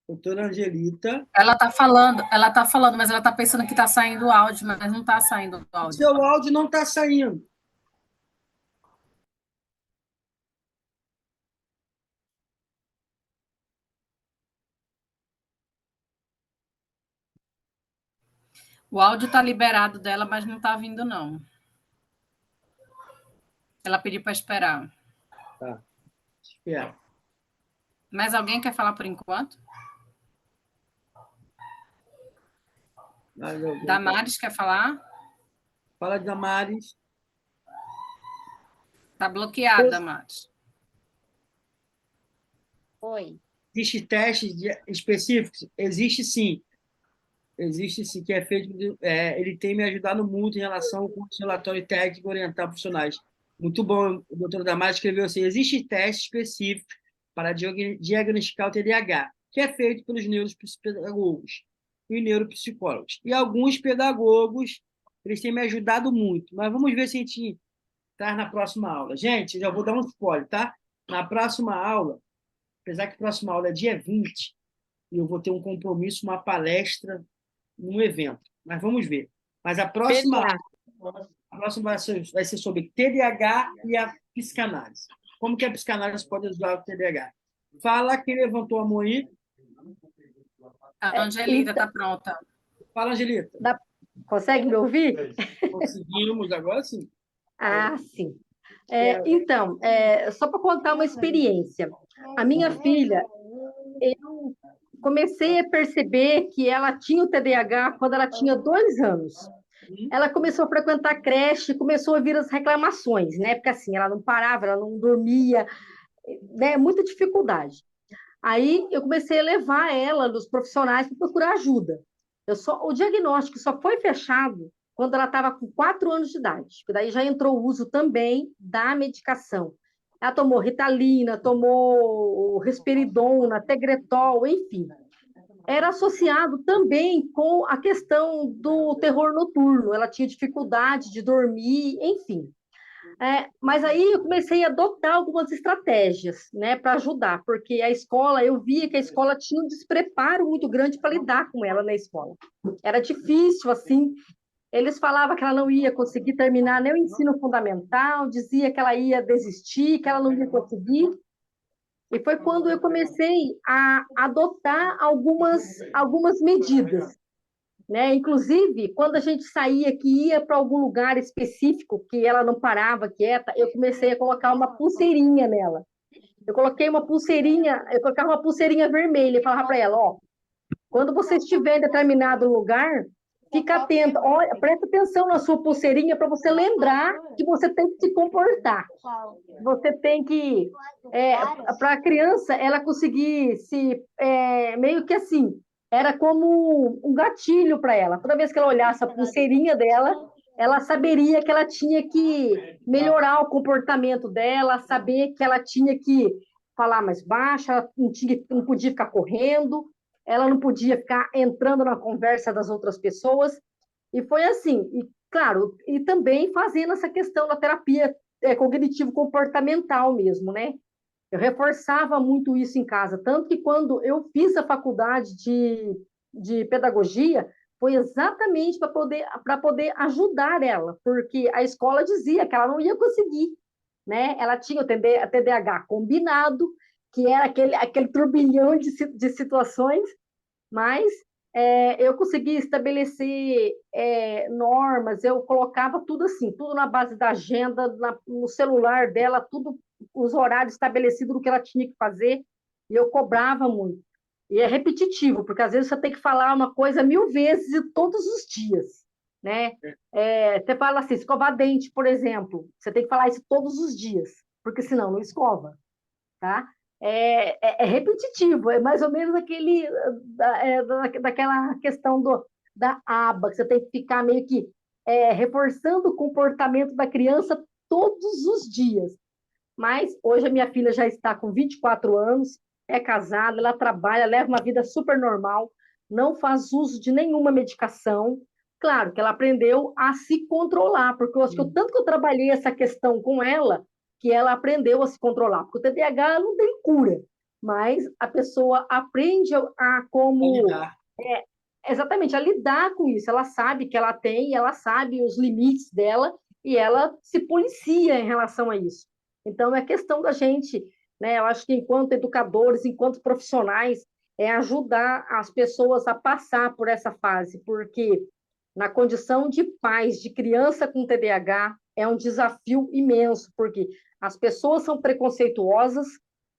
Doutora Angelita. Ela tá falando, mas ela tá pensando que tá saindo o áudio, mas não tá saindo o O áudio. seu áudio não está saindo. O áudio tá liberado dela, mas não tá vindo, não. Ela pediu para esperar. Tá, espera. Mais alguém quer falar por enquanto? Mais alguém quer... Damares quer falar? Fala de Damares. Tá bloqueada, Damares. Oi. Existe testes específicos? Existe sim, que é feito. Ele tem me ajudado muito em relação com o relatório técnico orientar profissionais. Muito bom, o doutor Damásio escreveu assim: existe teste específico para diagnosticar o TDAH, que é feito pelos neuropsicólogos e neuropsicólogos. E alguns pedagogos, eles têm me ajudado muito. Mas vamos ver se a gente traz na próxima aula. Gente, eu já vou dar um spoiler, tá? Na próxima aula, apesar que a próxima aula é dia 20, e eu vou ter um compromisso, uma palestra num evento. Mas vamos ver. Mas a próxima vai ser sobre TDAH e a psicanálise. Como que a psicanálise pode ajudar o TDAH? Fala quem levantou a mão aí. A Angelita está pronta. Fala, Angelita. Consegue me ouvir? Conseguimos, agora sim. Ah, sim. Então, só para contar uma experiência. A minha filha, eu comecei a perceber que ela tinha o TDAH quando ela tinha 2 anos. Ela começou a frequentar a creche, começou a vir as reclamações, né? Porque assim, ela não parava, ela não dormia, né? Muita dificuldade. Aí eu comecei a levar ela nos profissionais para procurar ajuda. O diagnóstico só foi fechado quando ela estava com 4 anos de idade, porque daí já entrou o uso também da medicação. Ela tomou Ritalina, tomou risperidona, Tegretol, enfim. Era associado também com a questão do terror noturno. Ela tinha dificuldade de dormir, enfim. Mas aí eu comecei a adotar algumas estratégias, né, para ajudar, porque a escola, eu via que a escola tinha um despreparo muito grande para lidar com ela na escola. Era difícil, assim. Eles falavam que ela não ia conseguir terminar nem o ensino fundamental, dizia que ela ia desistir, que ela não ia conseguir. E foi quando eu comecei a adotar algumas medidas, né? Inclusive, quando a gente saía, que ia para algum lugar específico, que ela não parava quieta, eu comecei a colocar uma pulseirinha nela. Eu colocava uma pulseirinha vermelha e falava para ela, ó, quando você estiver em determinado lugar, fica atenta, olha, presta atenção na sua pulseirinha para você lembrar que você tem que se comportar. Você tem que, para a criança, ela conseguir meio que assim, era como um gatilho para ela. Toda vez que ela olhasse a pulseirinha dela, ela saberia que ela tinha que melhorar o comportamento dela, saber que ela tinha que falar mais baixo, ela não podia ficar correndo, ela não podia ficar entrando na conversa das outras pessoas. E foi assim, e claro, e também fazendo essa questão da terapia cognitivo-comportamental mesmo, né? Eu reforçava muito isso em casa, tanto que quando eu fiz a faculdade de pedagogia, foi exatamente para poder ajudar ela, porque a escola dizia que ela não ia conseguir, né? Ela tinha o TDAH combinado, que era aquele turbilhão de situações, mas eu consegui estabelecer normas, eu colocava tudo assim, tudo na base da agenda, no celular dela, tudo, os horários estabelecidos do que ela tinha que fazer, e eu cobrava muito. E é repetitivo, porque às vezes você tem que falar uma coisa 1000 vezes e todos os dias, né? Você fala assim, escovar dente, por exemplo, você tem que falar isso todos os dias, porque senão não escova, tá? É repetitivo, é mais ou menos daquela questão da aba, que você tem que ficar meio que reforçando o comportamento da criança todos os dias. Mas hoje a minha filha já está com 24 anos, é casada, ela trabalha, leva uma vida super normal, não faz uso de nenhuma medicação. Claro que ela aprendeu a se controlar, porque eu acho que tanto que eu trabalhei essa questão com ela, que ela aprendeu a se controlar, porque o TDAH não tem cura, mas a pessoa aprende exatamente, a lidar com isso, ela sabe que ela tem, ela sabe os limites dela, e ela se policia em relação a isso. Então, é questão da gente, né, eu acho que enquanto educadores, enquanto profissionais, ajudar as pessoas a passar por essa fase, porque na condição de pais de criança com TDAH, é um desafio imenso, porque as pessoas são preconceituosas,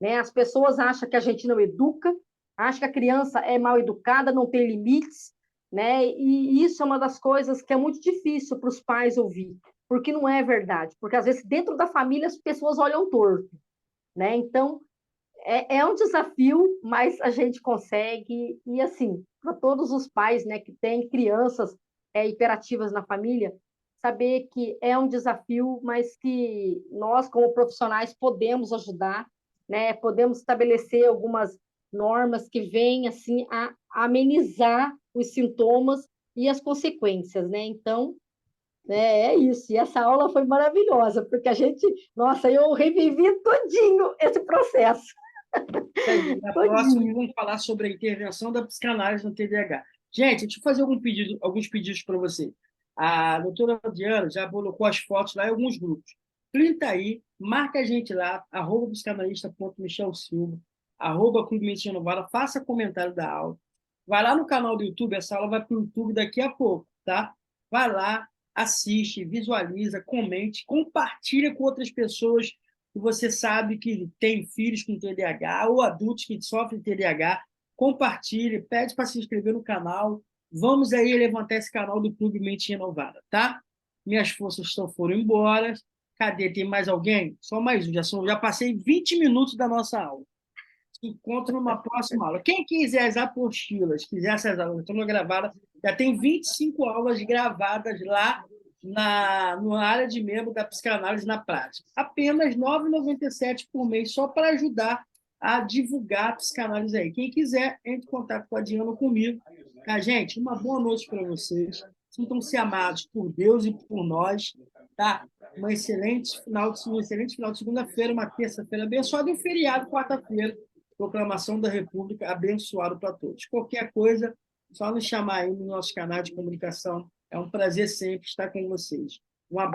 né? As pessoas acham que a gente não educa, acham que a criança é mal educada, não tem limites, né? E isso é uma das coisas que é muito difícil para os pais ouvir, porque não é verdade, porque às vezes dentro da família as pessoas olham torto, né? Então, é um desafio, mas a gente consegue. E, assim, para todos os pais, né, que têm crianças hiperativas na família, saber que é um desafio, mas que nós, como profissionais, podemos ajudar, né? Podemos estabelecer algumas normas que vêm assim a amenizar os sintomas e as consequências, né? Então, é isso. E essa aula foi maravilhosa, porque a gente, nossa, eu revivi todinho esse processo. Na próxima, vamos falar sobre a intervenção da psicanálise no TDAH. Gente, deixa eu fazer alguns pedidos para você. A doutora Diana já colocou as fotos lá em alguns grupos. Printa aí, marca a gente lá, @psicanalista.michelsilva, @Clube Medicina Novara, faça comentário da aula. Vai lá no canal do YouTube, essa aula vai para o YouTube daqui a pouco, tá? Vai lá, assiste, visualiza, comente, compartilha com outras pessoas que você sabe que tem filhos com TDAH ou adultos que sofrem TDAH. Compartilhe, pede para se inscrever no canal. Vamos aí levantar esse canal do Clube Mente Renovada, tá? Minhas forças foram embora. Cadê? Tem mais alguém? Só mais um. Já passei 20 minutos da nossa aula. Se encontro numa próxima aula. Quem quiser as apostilas, quiser essas aulas, estão gravadas, já tem 25 aulas gravadas lá na área de membro da psicanálise na prática. Apenas R$ 9,97 por mês, só para ajudar a divulgar a psicanálise aí. Quem quiser, entre em contato com a Diana ou comigo. Tá, gente? Uma boa noite para vocês. Sintam-se amados por Deus e por nós. Tá? Um excelente final de segunda-feira, uma terça-feira abençoada e um feriado, quarta-feira. Proclamação da República, abençoado para todos. Qualquer coisa, só nos chamar aí no nosso canal de comunicação. É um prazer sempre estar com vocês. Um abraço.